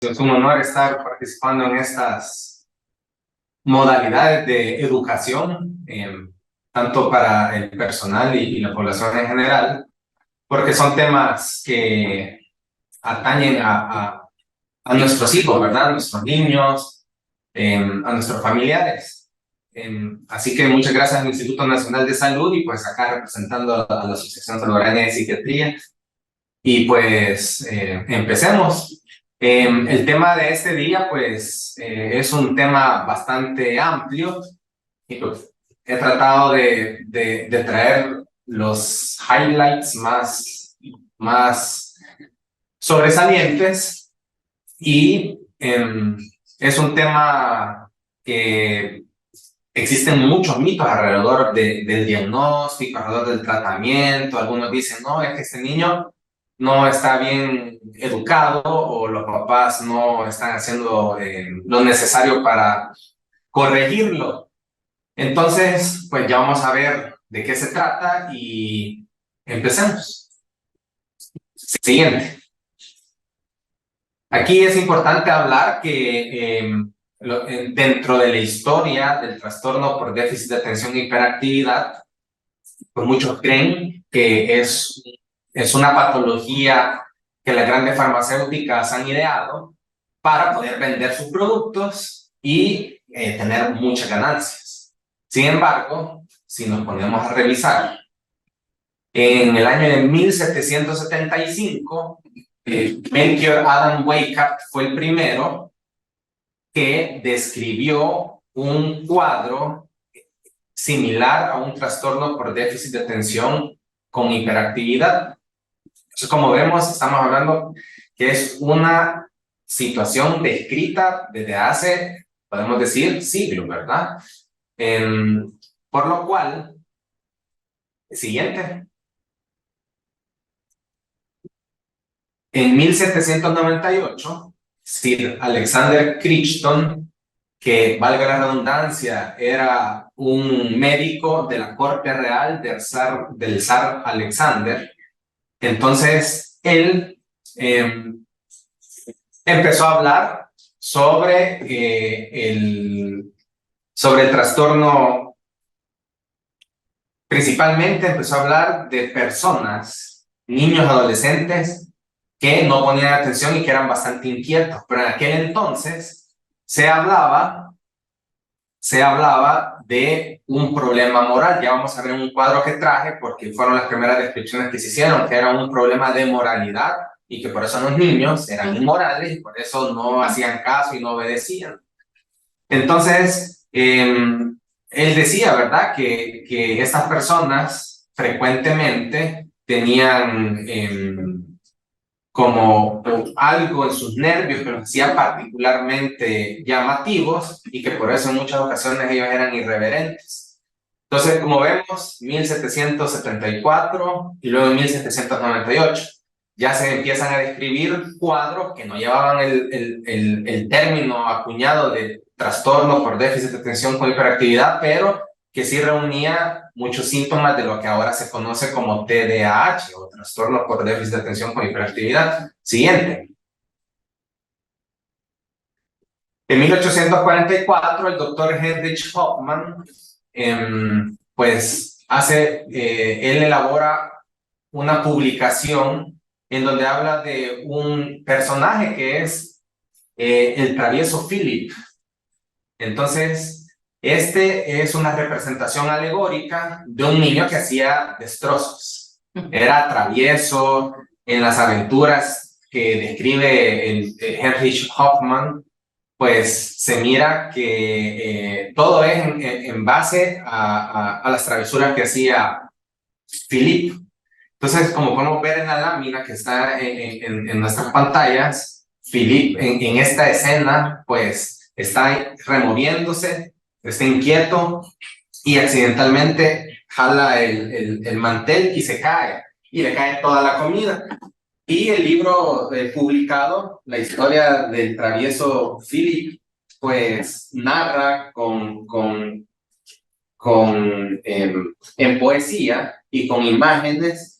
Es un honor estar participando en estas modalidades de educación, tanto para el personal y la población en general, porque son temas que atañen a nuestros hijos, ¿verdad? A nuestros niños, a nuestros familiares. Así que muchas gracias al Instituto Nacional de Salud y pues acá representando a la Asociación Salvadoreña de Psiquiatría. Y pues empecemos. El tema de este día pues es un tema bastante amplio y pues, he tratado de traer los highlights más sobresalientes y es un tema que existen muchos mitos alrededor del diagnóstico, alrededor del tratamiento. Algunos dicen, no, es que este niño no está bien educado o los papás no están haciendo lo necesario para corregirlo. Entonces, pues ya vamos a ver de qué se trata y empecemos. Siguiente. Aquí es importante hablar que dentro de la historia del trastorno por déficit de atención e hiperactividad, pues muchos creen que es una patología que las grandes farmacéuticas han ideado para poder vender sus productos y tener muchas ganancias. Sin embargo, si nos ponemos a revisar, en el año de 1775, Melchior Adam Weikart fue el primero que describió un cuadro similar a un trastorno por déficit de atención con hiperactividad. Entonces, como vemos, estamos hablando que es una situación descrita desde hace, podemos decir, siglos, ¿verdad? Por lo cual, siguiente. En 1798, Sir Alexander Crichton, que valga la redundancia, era un médico de la corte real del zar Alexander. Entonces, él empezó a hablar sobre el trastorno. Principalmente empezó a hablar de personas, niños, adolescentes, que no ponían atención y que eran bastante inquietos. Pero en aquel entonces se hablaba de un problema moral. Ya vamos a ver en un cuadro que traje, porque fueron las primeras descripciones que se hicieron, que era un problema de moralidad y que por eso los niños eran inmorales y por eso no hacían caso y no obedecían. Entonces, él decía, ¿verdad?, que estas personas frecuentemente tenían como algo en sus nervios que los hacía particularmente llamativos y que por eso en muchas ocasiones ellos eran irreverentes. Entonces, como vemos, 1774 y luego en 1798 ya se empiezan a describir cuadros que no llevaban el término acuñado de trastorno por déficit de atención con hiperactividad, pero que sí reunía muchos síntomas de lo que ahora se conoce como TDAH o trastorno por déficit de atención con hiperactividad. Siguiente. En 1844, el doctor Heinrich Hoffmann, pues él elabora una publicación en donde habla de un personaje que es el travieso Philip. Entonces, este es una representación alegórica de un niño que hacía destrozos. Era travieso en las aventuras que describe Heinrich Hoffmann. Pues se mira que todo es en base a las travesuras que hacía Philip. Entonces, como podemos ver en la lámina que está en nuestras pantallas, Philip en esta escena, pues está removiéndose, está inquieto y accidentalmente jala el mantel y se cae, y le cae toda la comida. Y el libro publicado, la historia del travieso Philip, pues narra en poesía y con imágenes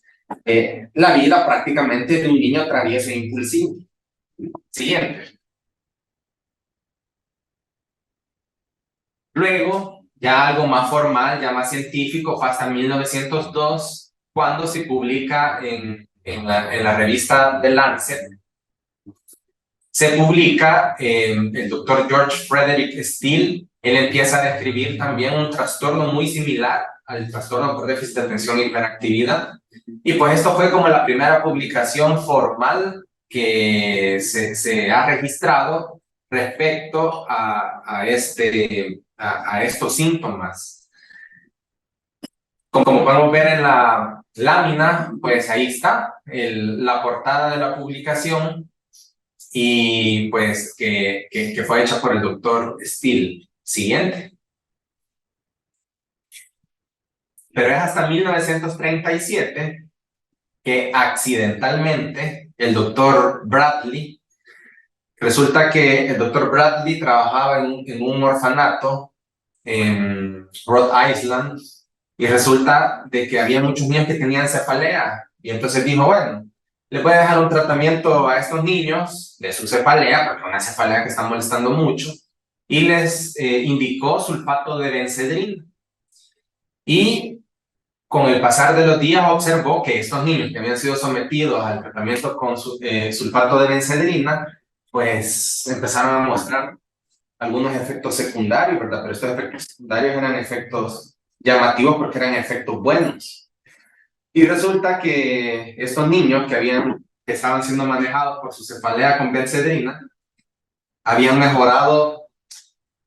la vida prácticamente de un niño travieso e impulsivo. Siguiente. Luego, ya algo más formal, ya más científico, fue hasta 1902, cuando se publica en la revista The Lancet, se publica el doctor George Frederick Steele. Él empieza a describir también un trastorno muy similar al trastorno por déficit de atención e hiperactividad. Y pues esto fue como la primera publicación formal que se ha registrado respecto a estos síntomas. Como podemos ver en la lámina, pues ahí está la portada de la publicación, y pues que fue hecha por el doctor Steele. Siguiente. Pero es hasta 1937 que accidentalmente el doctor Bradley, resulta que el doctor Bradley trabajaba en un orfanato en Rhode Island, y resulta de que había muchos niños que tenían cefalea, y entonces dijo, bueno, le voy a dejar un tratamiento a estos niños de su cefalea, porque es una cefalea que está molestando mucho, y les indicó sulfato de bencedrina. Y con el pasar de los días observó que estos niños que habían sido sometidos al tratamiento con sulfato de bencedrina, pues empezaron a mostrar algunos efectos secundarios, ¿verdad? Pero estos efectos secundarios eran efectos llamativos porque eran efectos buenos. Y resulta que estos niños que estaban siendo manejados por su cefalea con bencedrina habían mejorado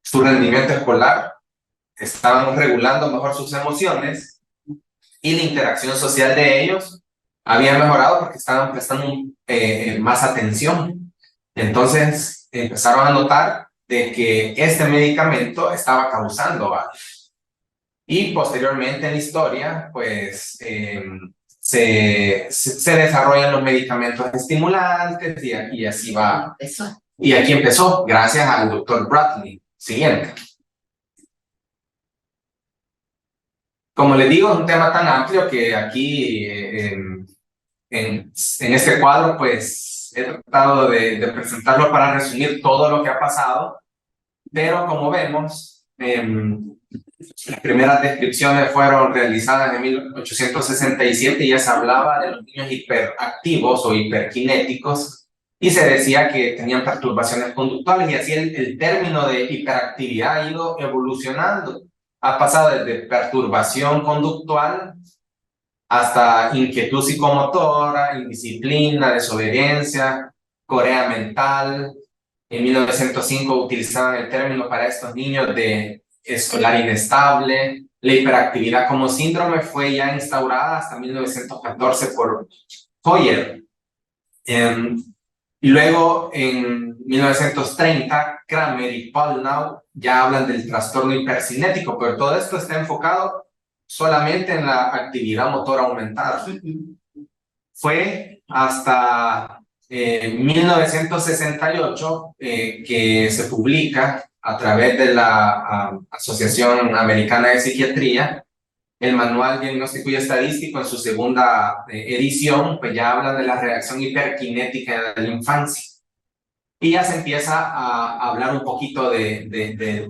su rendimiento escolar, estaban regulando mejor sus emociones, y la interacción social de ellos había mejorado porque estaban prestando más atención. Entonces empezaron a notar de que este medicamento estaba causando algo. Y posteriormente en la historia, pues se desarrollan los medicamentos estimulantes, y así va. Y aquí empezó, gracias al doctor Bradley. Siguiente. Como les digo, es un tema tan amplio que aquí en este cuadro, pues he tratado de presentarlo para resumir todo lo que ha pasado, pero como vemos, las primeras descripciones fueron realizadas en 1867 y ya se hablaba de los niños hiperactivos o hiperkinéticos, y se decía que tenían perturbaciones conductuales, y así el término de hiperactividad ha ido evolucionando. Ha pasado desde perturbación conductual hasta inquietud psicomotora, indisciplina, desobediencia, corea mental. En 1905 utilizaban el término para estos niños de escolar inestable. La hiperactividad como síndrome fue ya instaurada hasta 1914 por Hoyer. Y luego en 1930, Kramer y Pollnow ya hablan del trastorno hipercinético, pero todo esto está enfocado solamente en la actividad motora aumentada. Fue hasta 1968 que se publica a través de la Asociación Americana de Psiquiatría el Manual Diagnóstico y Estadístico. En su segunda edición, pues ya habla de la reacción hiperkinética de la infancia. Y ya se empieza a hablar un poquito de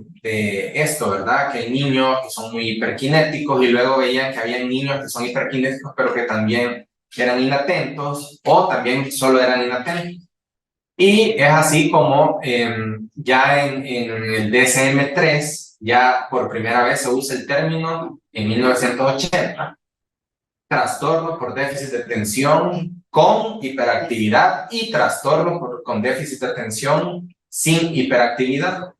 esto, ¿verdad? Que hay niños que son muy hiperkinéticos, y luego veían que había niños que son hiperkinéticos, pero que también eran inatentos, o también solo eran inatentos. Y es así como ya en el DSM-3, ya por primera vez se usa el término en 1980, trastorno por déficit de atención con hiperactividad y trastorno con déficit de atención sin hiperactividad.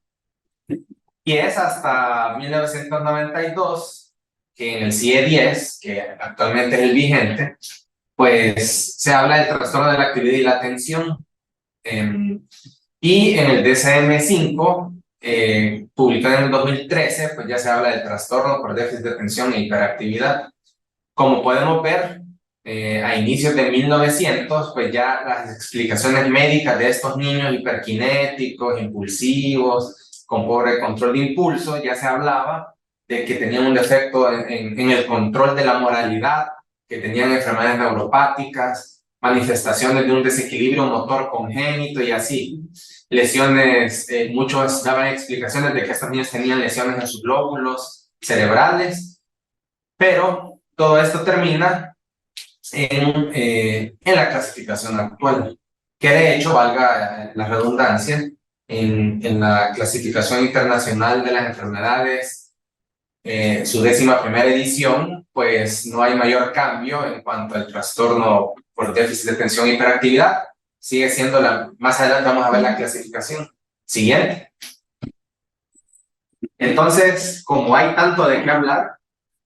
Y es hasta 1992 que en el CIE-10, que actualmente es el vigente, pues se habla del trastorno de la actividad y la atención. Y en el DSM-5, publicado en el 2013, pues ya se habla del trastorno por déficit de atención e hiperactividad. Como podemos ver, a inicios de 1900, pues ya las explicaciones médicas de estos niños hiperkinéticos, impulsivos, con pobre control de impulso, ya se hablaba de que tenían un defecto en el control de la moralidad, que tenían enfermedades neuropáticas, manifestaciones de un desequilibrio motor congénito y así. Lesiones, muchos daban explicaciones de que estos niños tenían lesiones en sus lóbulos cerebrales, pero todo esto termina en la clasificación actual, que de hecho, valga la redundancia, en la clasificación internacional de las enfermedades, su 11ª edición, pues no hay mayor cambio en cuanto al trastorno por déficit de atención e hiperactividad. Sigue siendo más adelante vamos a ver la clasificación siguiente. Entonces, como hay tanto de qué hablar,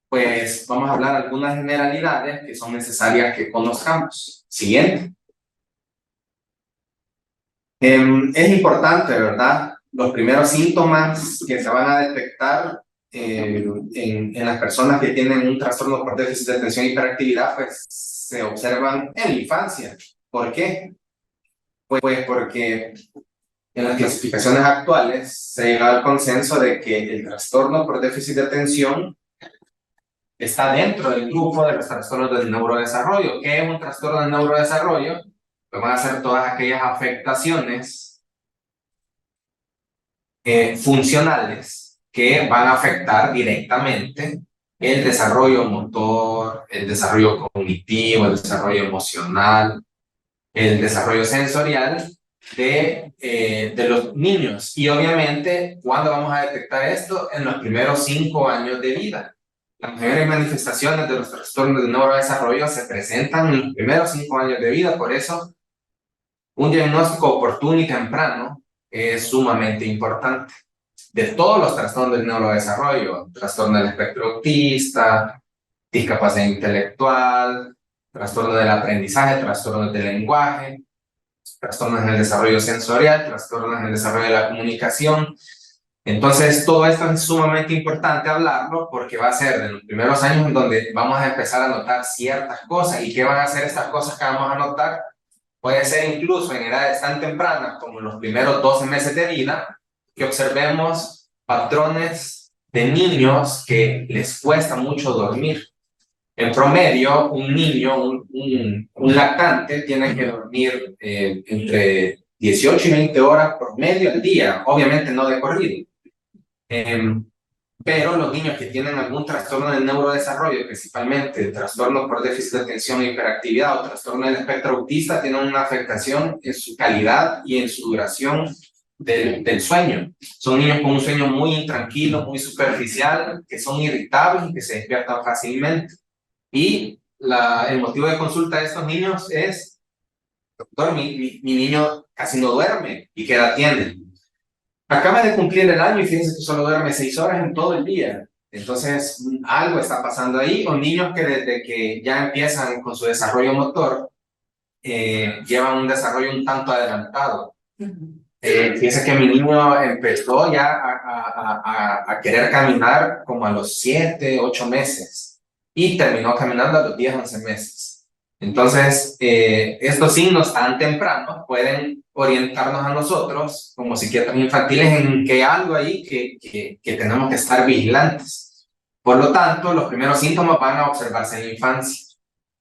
pues vamos a hablar algunas generalidades que son necesarias que conozcamos. Siguiente. Es importante, ¿verdad? Los primeros síntomas que se van a detectar en las personas que tienen un trastorno por déficit de atención e hiperactividad, pues se observan en la infancia. ¿Por qué? Pues porque en las clasificaciones actuales se ha llegado al consenso de que el trastorno por déficit de atención está dentro del grupo de los trastornos del neurodesarrollo. ¿Qué es un trastorno del neurodesarrollo? Pues van a ser todas aquellas afectaciones funcionales que van a afectar directamente el desarrollo motor, el desarrollo cognitivo, el desarrollo emocional, el desarrollo sensorial de los niños. Y obviamente, ¿cuándo vamos a detectar esto? En los primeros 5 años de vida. Las mayores manifestaciones de los trastornos del neurodesarrollo se presentan en los primeros 5 años de vida. Por eso, un diagnóstico oportuno y temprano es sumamente importante. De todos los trastornos del neurodesarrollo, trastorno del espectro autista, discapacidad intelectual, trastorno del aprendizaje, trastornos del lenguaje, trastornos en el desarrollo sensorial, trastornos en el desarrollo de la comunicación. Entonces, todo esto es sumamente importante hablarlo porque va a ser de los primeros años en donde vamos a empezar a notar ciertas cosas. ¿Y qué van a hacer estas cosas que vamos a notar? Puede ser incluso en edades tan tempranas como en los primeros 12 meses de vida, que observemos patrones de niños que les cuesta mucho dormir. En promedio, un niño, un lactante, tiene que dormir entre 18 y 20 horas por medio al día, obviamente no de corrido. Pero los niños que tienen algún trastorno del neurodesarrollo, principalmente trastorno por déficit de atención e hiperactividad o trastorno del espectro autista, tienen una afectación en su calidad y en su duración del sueño. Son niños con un sueño muy intranquilo, muy superficial, que son irritables y que se despiertan fácilmente. Y el motivo de consulta de estos niños es: doctor, mi niño casi no duerme. ¿Y qué edad tiene? Acaba de cumplir el año y fíjense que solo duerme 6 horas en todo el día. Entonces, algo está pasando ahí. O niños que desde que ya empiezan con su desarrollo motor, llevan un desarrollo un tanto adelantado. Fíjense que mi niño empezó ya a querer caminar como a los 7, 8 meses y terminó caminando a los 10, 11 meses. Entonces, estos signos tan tempranos pueden orientarnos a nosotros como psiquiatras infantiles en que hay algo ahí que tenemos que estar vigilantes. Por lo tanto, los primeros síntomas van a observarse en la infancia.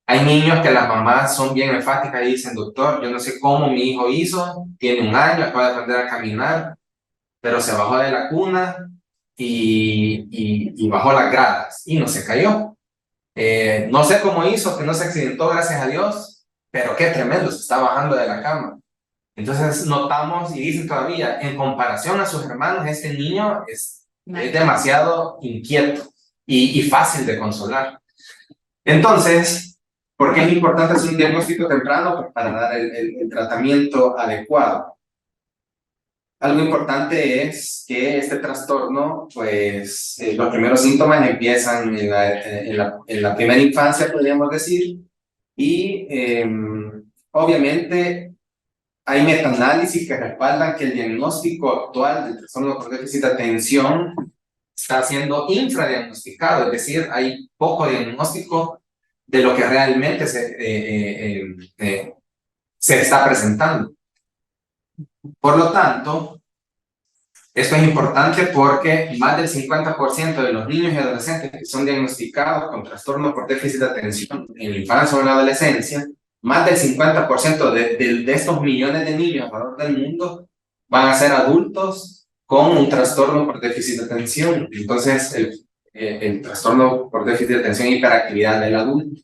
Hay niños que las mamás son bien enfáticas y dicen: doctor, yo no sé cómo mi hijo hizo, tiene 1 año, acaba de aprender a caminar, pero se bajó de la cuna y bajó las gradas y no se cayó. No sé cómo hizo, que no se accidentó, gracias a Dios, pero qué tremendo, se está bajando de la cama. Entonces notamos y dicen todavía, en comparación a sus hermanos, este niño es demasiado inquieto y fácil de consolar. Entonces, ¿por qué es importante hacer un diagnóstico temprano? Pues para dar el tratamiento adecuado. Algo importante es que este trastorno, pues, los primeros síntomas empiezan en la primera infancia, podríamos decir, y obviamente hay metaanálisis que respaldan que el diagnóstico actual del trastorno por déficit de atención está siendo infradiagnosticado, es decir, hay poco diagnóstico de lo que realmente se está presentando. Por lo tanto, esto es importante porque más del 50% de los niños y adolescentes que son diagnosticados con trastorno por déficit de atención en la infancia o en la adolescencia más del 50% de estos millones de niños alrededor del mundo van a ser adultos con un trastorno por déficit de atención. Entonces, el trastorno por déficit de atención e hiperactividad del adulto,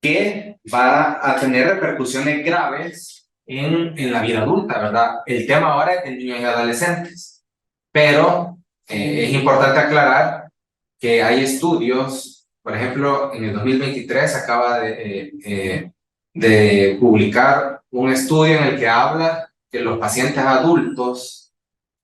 que va a tener repercusiones graves en la vida adulta, ¿verdad? El tema ahora es de niños y adolescentes, pero es importante aclarar que hay estudios, por ejemplo, en el 2023 acaba de publicar un estudio en el que habla que los pacientes adultos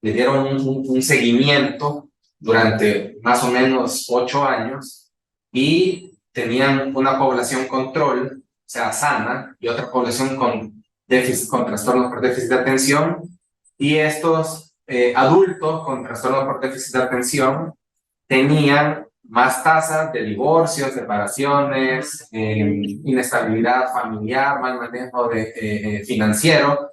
le dieron un seguimiento durante más o menos 8 años y tenían una población control, o sea, sana, y otra población con trastornos por déficit de atención, y estos adultos con trastornos por déficit de atención tenían más tasas de divorcios, separaciones, inestabilidad familiar, mal manejo financiero,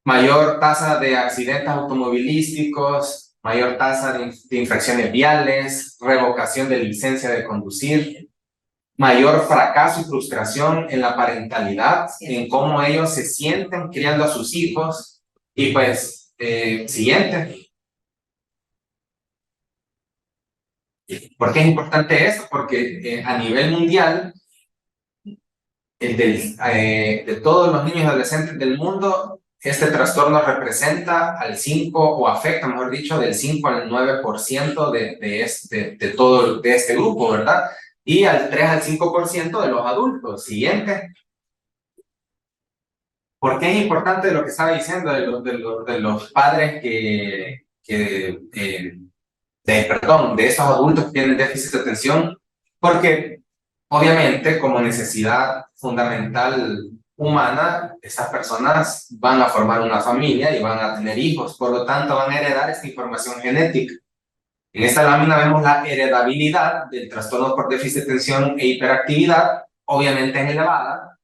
mayor tasa de accidentes automovilísticos, mayor tasa de infracciones viales, revocación de licencia de conducir, mayor fracaso y frustración en la parentalidad, en cómo ellos se sienten criando a sus hijos. Y pues, siguiente. ¿Por qué es importante esto? Porque a nivel mundial, de todos los niños y adolescentes del mundo, este trastorno representa al 5, o afecta, mejor dicho, del 5 al 9% de este grupo, ¿verdad? Y al 3 al 5% de los adultos. Siguiente. ¿Por qué es importante lo que estaba diciendo de los padres de estos adultos que tienen déficit de atención? Porque obviamente, como necesidad fundamental humana, estas personas van a formar una familia y van a tener hijos, por lo tanto van a heredar esta información genética. En esta lámina vemos la heredabilidad del trastorno por déficit de atención e hiperactividad, obviamente es elevada.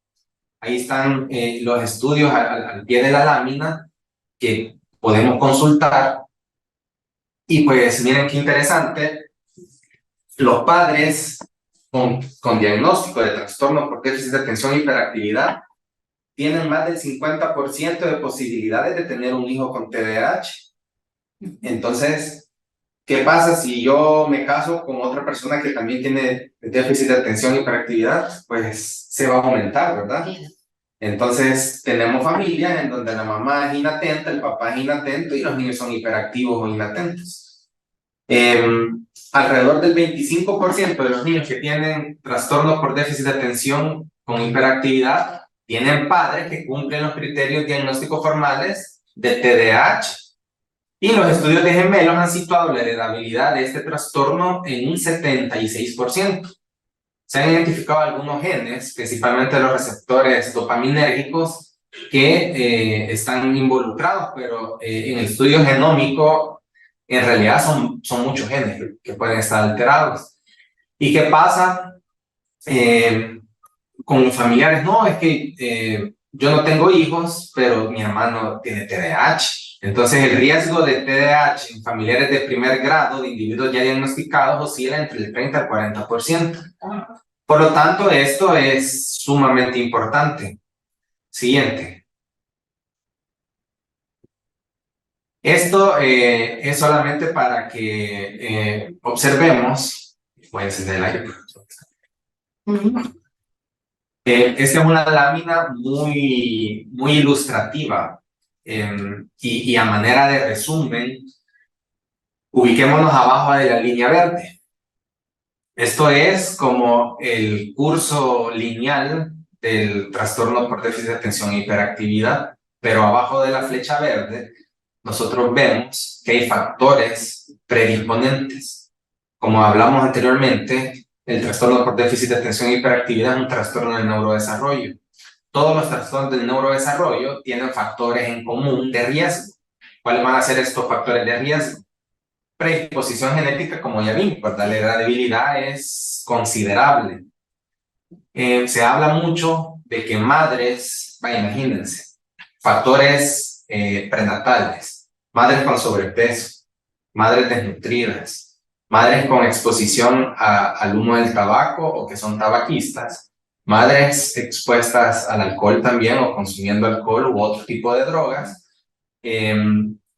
Ahí están los estudios al pie de la lámina que podemos consultar. Y pues miren qué interesante, los padres con diagnóstico de trastorno por déficit de atención e hiperactividad tienen más del 50% de posibilidades de tener un hijo con TDAH. Entonces, ¿qué pasa si yo me caso con otra persona que también tiene déficit de atención e hiperactividad? Pues se va a aumentar, ¿verdad? Entonces, tenemos familias en donde la mamá es inatenta, el papá es inatento y los niños son hiperactivos o inatentos. Alrededor del 25% de los niños que tienen trastornos por déficit de atención con hiperactividad tienen padres que cumplen los criterios diagnósticos formales de TDAH. Y los estudios de gemelos han situado la heredabilidad de este trastorno en un 76%. Se han identificado algunos genes, principalmente los receptores dopaminérgicos, que están involucrados, pero en el estudio genómico en realidad son muchos genes que pueden estar alterados. ¿Y qué pasa con los familiares? No, es que yo no tengo hijos, pero mi hermano tiene TDAH. Entonces el riesgo de TDAH en familiares de primer grado de individuos ya diagnosticados oscila entre el 30 al 40%. Por lo tanto, esto es sumamente importante. Siguiente. Esto es solamente para que observemos. Voy a encender el aire. Esta es una lámina muy ilustrativa y a manera de resumen, ubiquémonos abajo de la línea verde. Esto es como el curso lineal del trastorno por déficit de atención e hiperactividad, pero abajo de la flecha verde nosotros vemos que hay factores predisponentes. Como hablamos anteriormente, el trastorno por déficit de atención e hiperactividad es un trastorno del neurodesarrollo. Todos los trastornos del neurodesarrollo tienen factores en común de riesgo. ¿Cuáles van a ser estos factores de riesgo? Predisposición genética, como ya vimos, ¿verdad? La heredabilidad es considerable. Se habla mucho de que madres, vaya, imagínense, factores prenatales, madres con sobrepeso, madres desnutridas, madres con exposición al humo del tabaco o que son tabaquistas, Madres expuestas al alcohol también o consumiendo alcohol u otro tipo de drogas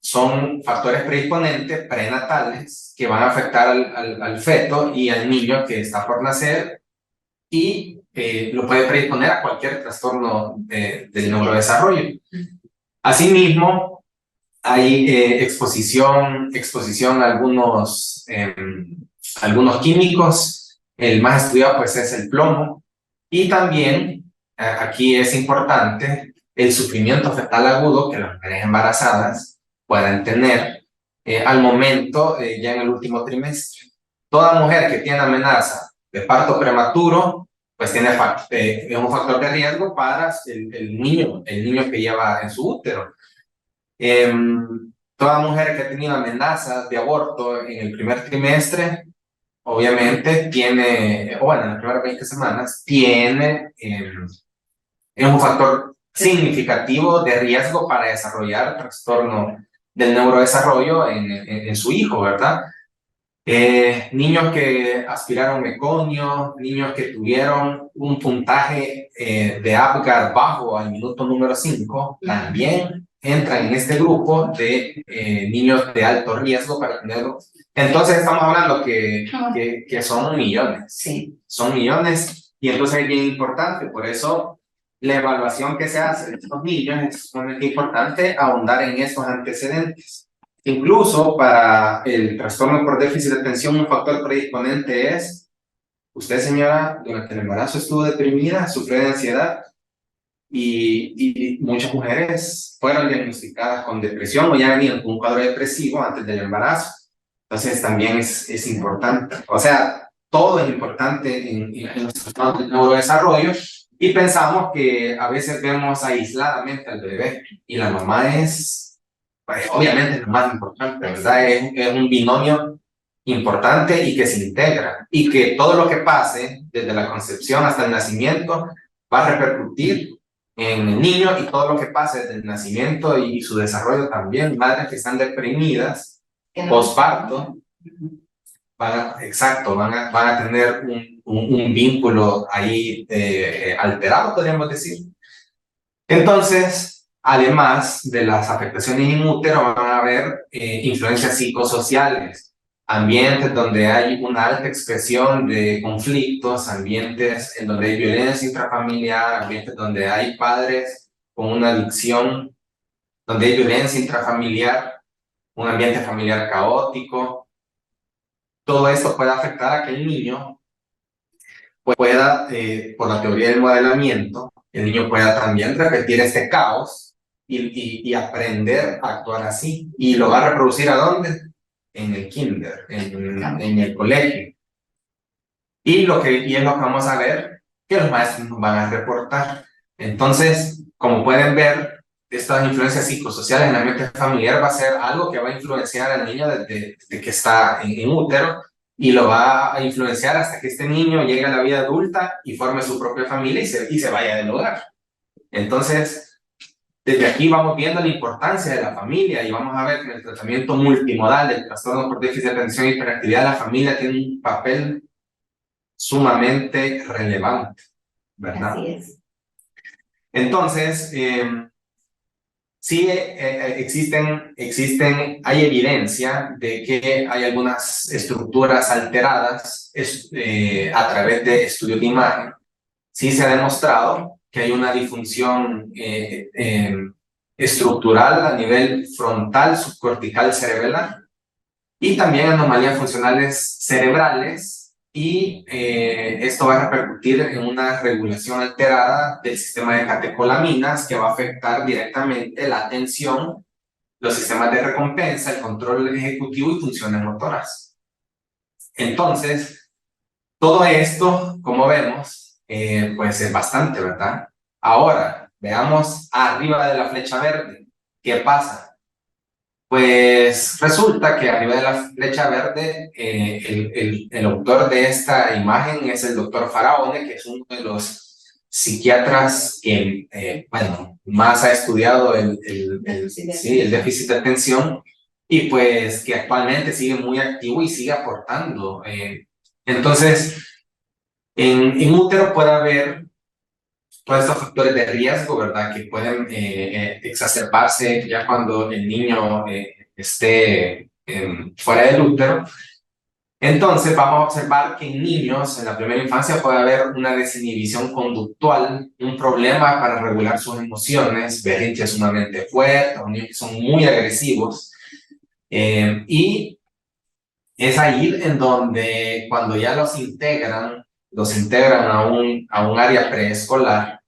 son factores predisponentes prenatales que van a afectar al feto y al niño que está por nacer y lo puede predisponer a cualquier trastorno del neurodesarrollo. Asimismo, hay exposición a algunos químicos. El más estudiado pues es el plomo. Y también, aquí es importante, el sufrimiento fetal agudo que las mujeres embarazadas puedan tener al momento, ya en el último trimestre. Toda mujer que tiene amenaza de parto prematuro, pues tiene es un factor de riesgo para el niño que lleva en su útero. Toda mujer que ha tenido amenazas de aborto en el primer trimestre, obviamente tiene, o bueno, en las primeras 20 semanas, es un factor significativo de riesgo para desarrollar trastorno del neurodesarrollo en su hijo, ¿verdad? Niños que aspiraron meconio, niños que tuvieron un puntaje de Apgar bajo al minuto número 5, también entran en este grupo de niños de alto riesgo para tenerlo. Entonces estamos hablando que son millones. Sí. Son millones y entonces es bien importante, por eso la evaluación que se hace de estos niños es sumamente importante ahondar en esos antecedentes. Incluso para el trastorno por déficit de atención, un factor predisponente es, usted señora, durante el embarazo estuvo deprimida, sufrió de ansiedad y muchas mujeres fueron diagnosticadas con depresión o ya venían con un cuadro depresivo antes del embarazo. Entonces también es importante, o sea, todo es importante en los trastornos del neurodesarrollo y pensamos que a veces vemos aisladamente al bebé y la mamá es, pues, obviamente es lo más importante, ¿verdad? Es un binomio importante y que se integra y que todo lo que pase desde la concepción hasta el nacimiento va a repercutir en el niño y todo lo que pase desde el nacimiento y su desarrollo también. Madres que están deprimidas, posparto, exacto, van a tener un vínculo ahí alterado, podríamos decir. Entonces, además de las afectaciones in útero, van a haber influencias psicosociales, ambientes donde hay una alta expresión de conflictos, ambientes en donde hay violencia intrafamiliar, ambientes donde hay padres con una adicción, donde hay violencia intrafamiliar, un ambiente familiar caótico. Todo esto puede afectar a que el niño pueda, por la teoría del modelamiento, el niño pueda también repetir este caos y aprender a actuar así. Y lo va a reproducir ¿a dónde? En el kinder, en el colegio. Y es lo que vamos a ver, que los maestros nos van a reportar. Entonces, como pueden ver, estas influencias psicosociales en el ambiente familiar va a ser algo que va a influenciar al niño desde que está en útero y lo va a influenciar hasta que este niño llegue a la vida adulta y forme su propia familia y se vaya del hogar. Entonces, desde aquí vamos viendo la importancia de la familia y vamos a ver que en el tratamiento multimodal del trastorno por déficit de atención y hiperactividad, la familia tiene un papel sumamente relevante, ¿verdad? Así es. Entonces, sí hay evidencia de que hay algunas estructuras alteradas a través de estudios de imagen. Sí se ha demostrado que hay una disfunción estructural a nivel frontal, subcortical, cerebral y también anomalías funcionales cerebrales y esto va a repercutir en una regulación alterada del sistema de catecolaminas que va a afectar directamente la atención, los sistemas de recompensa, el control ejecutivo y funciones motoras. Entonces, todo esto, como vemos, pues es bastante, ¿verdad? Ahora, veamos arriba de la flecha verde. ¿Qué pasa? Pues resulta que arriba de la flecha verde, el autor de esta imagen es el doctor Faraone, que es uno de los psiquiatras que, bueno, más ha estudiado el déficit de atención y pues que actualmente sigue muy activo y sigue aportando. Entonces, en útero puede haber todos estos factores de riesgo, ¿verdad? Que pueden exacerbarse ya cuando el niño esté fuera del útero. Entonces vamos a observar que en niños en la primera infancia puede haber una desinhibición conductual, un problema para regular sus emociones, berrinches sumamente fuertes, niños que son muy agresivos, y es ahí en donde cuando ya los integran a un área preescolar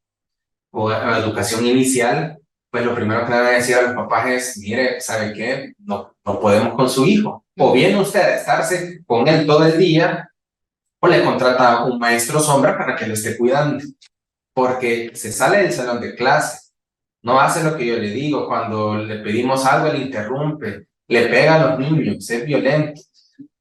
o a educación inicial, pues lo primero que le van a decir a los papás es, mire, ¿sabe qué? No podemos con su hijo. O viene usted a estarse con él todo el día, o le contrata a un maestro sombra para que lo esté cuidando. Porque se sale del salón de clase, no hace lo que yo le digo, cuando le pedimos algo, él interrumpe, le pega a los niños, es violento.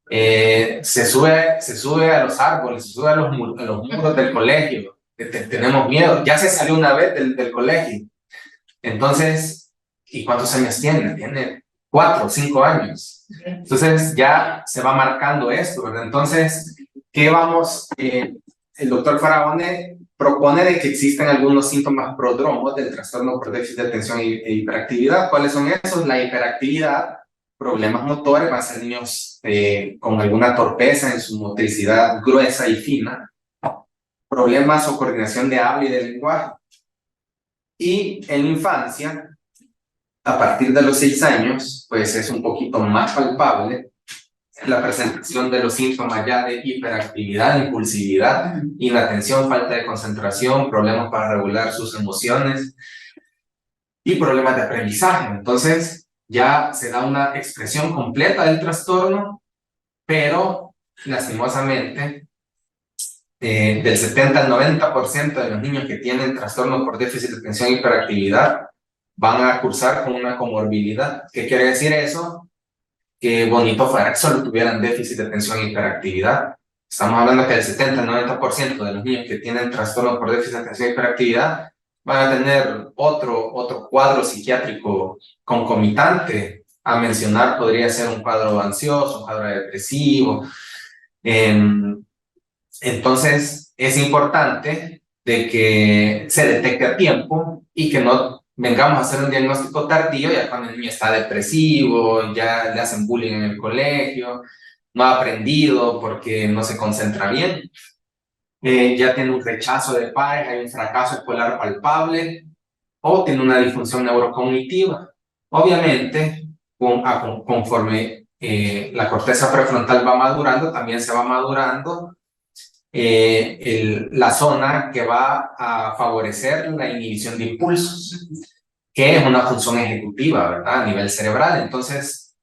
Se sube a los árboles, se sube a los muros del colegio. Tenemos miedo. Ya se salió una vez del colegio. Entonces, ¿y cuántos años tiene? Tiene 4 o 5 años. Entonces ya se va marcando esto, ¿verdad? Entonces, ¿qué vamos? El doctor Faraone propone de que existen algunos síntomas prodromos del trastorno por déficit de atención e hiperactividad. ¿Cuáles son esos? La hiperactividad, problemas motores, va a ser niños con alguna torpeza en su motricidad gruesa y fina, problemas o coordinación de habla y de lenguaje. Y en la infancia, a partir de los 6 años, pues es un poquito más palpable la presentación de los síntomas ya de hiperactividad, impulsividad, inatención, falta de concentración, problemas para regular sus emociones y problemas de aprendizaje. Entonces, ya se da una expresión completa del trastorno, pero lastimosamente, del 70 al 90% de los niños que tienen trastorno por déficit de atención e hiperactividad van a cursar con una comorbilidad. ¿Qué quiere decir eso? Que bonito fuera que solo tuvieran déficit de atención e hiperactividad. Estamos hablando que el 70 al 90% de los niños que tienen trastorno por déficit de atención e hiperactividad van a tener otro cuadro psiquiátrico concomitante. A mencionar podría ser un cuadro ansioso, un cuadro depresivo. Entonces, es importante de que se detecte a tiempo y que no vengamos a hacer un diagnóstico tardío ya cuando el niño está depresivo, ya le hacen bullying en el colegio, no ha aprendido porque no se concentra bien, ya tiene un rechazo de pares, hay un fracaso escolar palpable o tiene una disfunción neurocognitiva. Obviamente, conforme la corteza prefrontal va madurando, también se va madurando la zona que va a favorecer la inhibición de impulsos, que es una función ejecutiva, ¿verdad? A nivel cerebral. Entonces,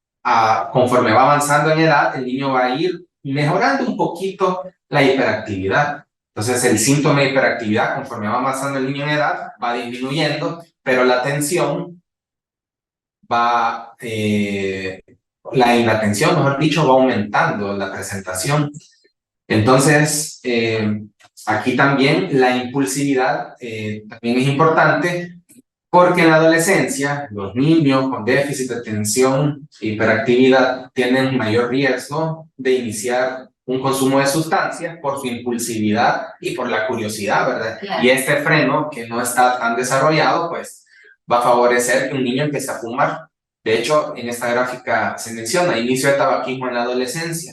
conforme va avanzando en edad, el niño va a ir mejorando un poquito la hiperactividad. Entonces, el síntoma de hiperactividad, conforme va avanzando el niño en edad, va disminuyendo, pero la atención va, la inatención, mejor dicho, va aumentando la presentación. Entonces, aquí también la impulsividad también es importante porque en la adolescencia los niños con déficit de atención e hiperactividad tienen mayor riesgo de iniciar un consumo de sustancias por su impulsividad y por la curiosidad, ¿verdad? Claro. Y este freno que no está tan desarrollado, pues va a favorecer que un niño empiece a fumar. De hecho, en esta gráfica se menciona inicio de tabaquismo en la adolescencia.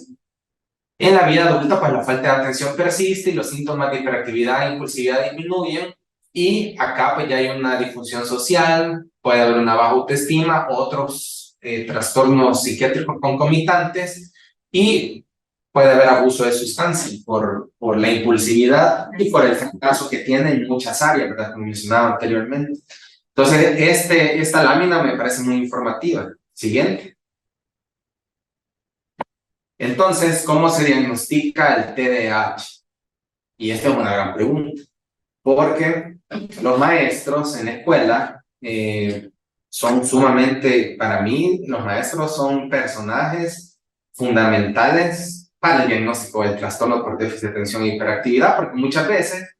En la vida adulta, pues la falta de atención persiste y los síntomas de hiperactividad e impulsividad disminuyen. Y acá pues ya hay una disfunción social, puede haber una baja autoestima, otros trastornos psiquiátricos concomitantes y puede haber abuso de sustancias por la impulsividad y por el fracaso que tiene en muchas áreas, ¿verdad? Como mencionaba anteriormente. Entonces, esta lámina me parece muy informativa. Siguiente. Entonces, ¿cómo se diagnostica el TDAH? Y esta es una gran pregunta, porque los maestros en la escuela son sumamente, para mí, los maestros son personajes fundamentales para el diagnóstico del trastorno por déficit de atención e hiperactividad, porque muchas veces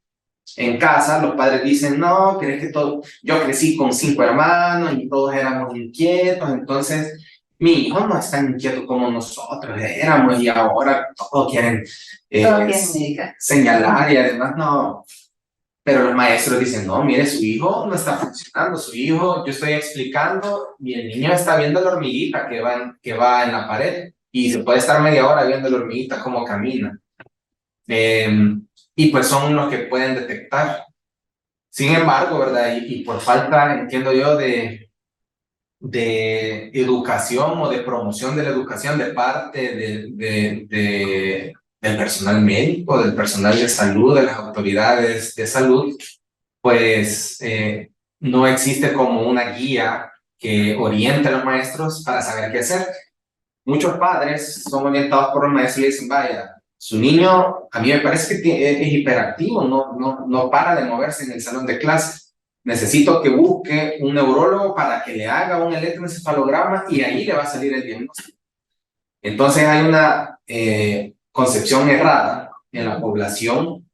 en casa los padres dicen, no, ¿crees que todo? Yo crecí con 5 hermanos y todos éramos inquietos, entonces mi hijo no es tan inquieto como nosotros éramos y ahora todos quieren señalar y además no. Pero los maestros dicen, no, mire, su hijo no está funcionando, su hijo, yo estoy explicando y el niño está viendo la hormiguita que va en la pared y se puede estar media hora viendo la hormiguita cómo camina. Y pues son los que pueden detectar. Sin embargo, ¿verdad? Y por falta, entiendo yo, de educación o de promoción de la educación de parte del personal médico, del personal de salud, de las autoridades de salud, pues no existe como una guía que oriente a los maestros para saber qué hacer. Muchos padres son orientados por los maestros y le dicen, vaya, su niño a mí me parece que es hiperactivo, no para de moverse en el salón de clase. Necesito que busque un neurólogo para que le haga un electroencefalograma y ahí le va a salir el diagnóstico. Entonces hay una concepción errada en la población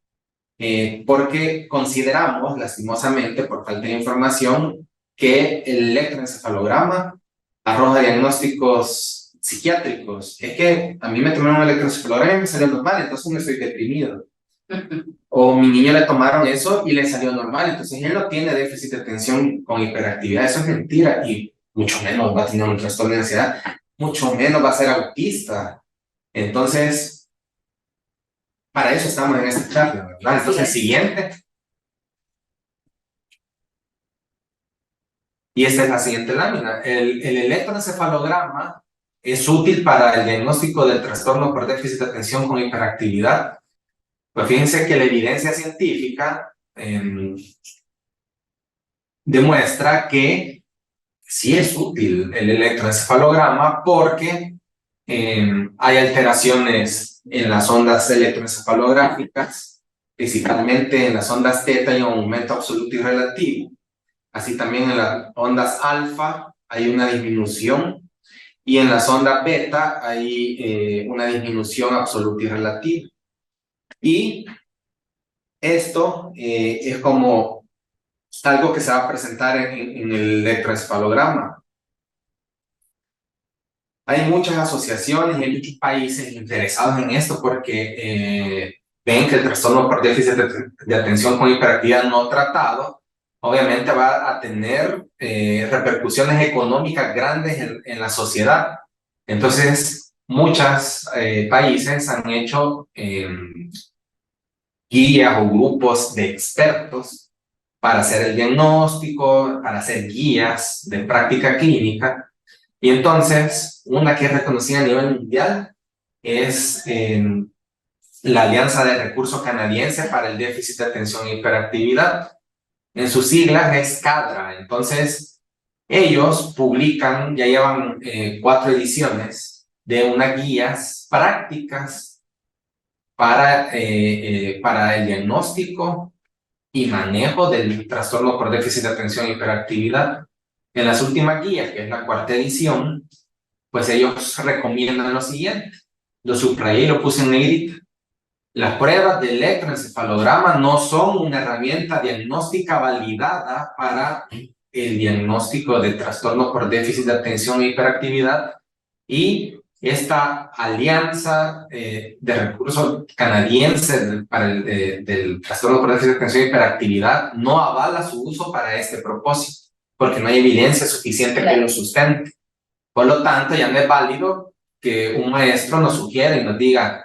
porque consideramos, lastimosamente, por falta de información, que el electroencefalograma arroja diagnósticos psiquiátricos. Es que a mí me tomaron un electroencefalograma y me salió normal, entonces no estoy deprimido. O mi niño le tomaron eso y le salió normal, entonces él no tiene déficit de atención con hiperactividad. Eso es mentira y mucho menos va a tener un trastorno de ansiedad, mucho menos va a ser autista. Entonces, para eso estamos en este charla, ¿verdad? Entonces, siguiente. Y esta es la siguiente lámina. El electroencefalograma es útil para el diagnóstico del trastorno por déficit de atención con hiperactividad. Pues fíjense que la evidencia científica demuestra que sí es útil el electroencefalograma porque hay alteraciones en las ondas electroencefalográficas, principalmente en las ondas teta y un aumento absoluto y relativo. Así también en las ondas alfa hay una disminución y en las ondas beta hay una disminución absoluta y relativa. Y esto es como algo que se va a presentar en el electroencefalograma. Hay muchas asociaciones y hay muchos países interesados en esto porque ven que el trastorno por déficit de atención con hiperactividad no tratado obviamente va a tener repercusiones económicas grandes en la sociedad. Entonces, muchos países han hecho guías o grupos de expertos para hacer el diagnóstico, para hacer guías de práctica clínica. Y entonces, una que es reconocida a nivel mundial es la Alianza de Recursos Canadiense para el Déficit de Atención e Hiperactividad. En sus siglas es CADRA. Entonces, ellos publican, ya llevan 4 ediciones de unas guías prácticas para el diagnóstico y manejo del trastorno por déficit de atención e hiperactividad. En las últimas guías, que es la 4ª edición, pues ellos recomiendan lo siguiente. Lo subrayé y lo puse en negrita. Las pruebas de electroencefalograma no son una herramienta diagnóstica validada para el diagnóstico de trastorno por déficit de atención e hiperactividad, y esta alianza de recursos canadienses para del trastorno por déficit de atención e hiperactividad no avala su uso para este propósito, porque no hay evidencia suficiente que lo sustente. Por lo tanto, ya no es válido que un maestro nos sugiera y nos diga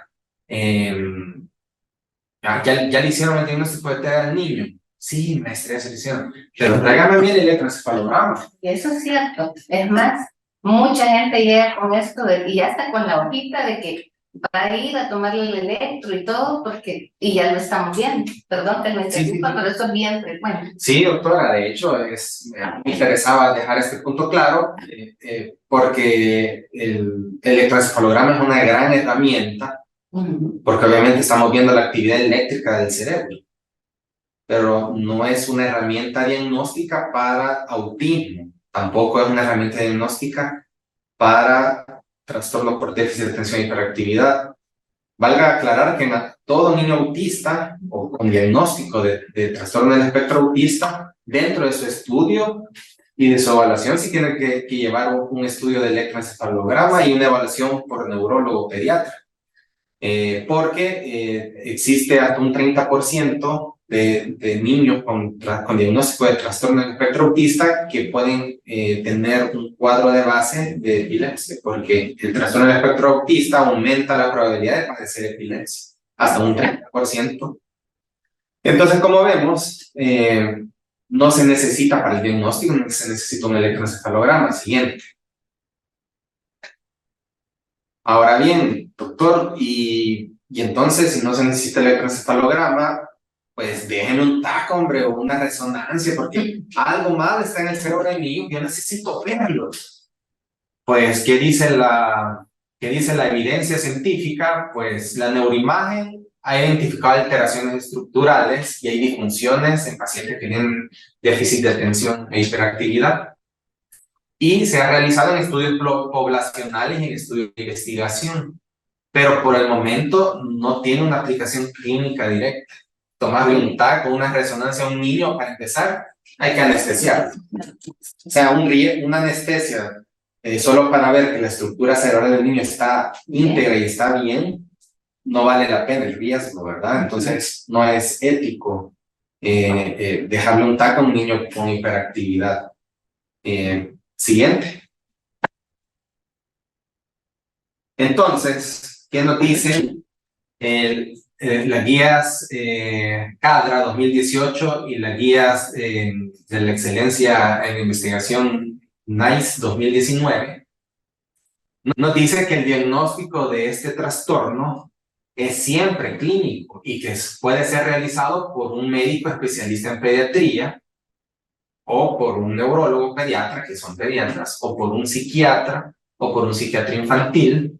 ya le hicieron el diagnóstico de TEA al niño. Sí, maestra, ya se lo hicieron. Pero tráigame bien el electroencefalograma. Eso es cierto. Es más, mucha gente llega con esto y ya está con la hojita de que va a ir a tomarle el electro y todo, porque, y ya lo estamos viendo. Perdón que me interrumpa, pero eso es bien frecuente. Sí, doctora, de hecho, me interesaba dejar este punto claro, porque el electroencefalograma es una gran herramienta, porque obviamente estamos viendo la actividad eléctrica del cerebro, pero no es una herramienta diagnóstica para autismo, tampoco es una herramienta diagnóstica para trastorno por déficit de atención e hiperactividad. Valga aclarar que todo niño autista o con diagnóstico de trastorno del espectro autista, dentro de su estudio y de su evaluación, sí tiene que llevar un estudio de electroencefalograma y una evaluación por neurólogo pediatra. Porque existe hasta un 30% de niños con diagnóstico de trastorno del espectro autista que pueden tener un cuadro de base de epilepsia, porque el trastorno del espectro autista aumenta la probabilidad de padecer epilepsia hasta un 30%. Entonces, como vemos, no se necesita para el diagnóstico, no se necesita un electroencefalograma. Siguiente. Ahora bien, doctor, y entonces si no se necesita el electroencefalograma, pues déjenme un TAC, hombre, o una resonancia, porque algo mal está en el cerebro de mi hijo, yo necesito verlo. Pues, ¿qué dice la evidencia científica? Pues la neuroimagen ha identificado alteraciones estructurales y hay disfunciones en pacientes que tienen déficit de atención e hiperactividad. Y se ha realizado en estudios poblacionales y en estudios de investigación, pero por el momento no tiene una aplicación clínica directa. Tomarle un TAC o una resonancia a un niño, para empezar, hay que anestesiar. O sea, una anestesia solo para ver que la estructura cerebral del niño está íntegra y está bien, no vale la pena el riesgo, ¿verdad? Entonces, no es ético dejarle un TAC a un niño con hiperactividad. Siguiente. Entonces, ¿qué nos dicen las guías CADRA 2018 y las guías de la excelencia en investigación NICE 2019? Nos dice que el diagnóstico de este trastorno es siempre clínico y que puede ser realizado por un médico especialista en pediatría o por un neurólogo pediatra, que son pediatras, o por un psiquiatra o por un psiquiatra infantil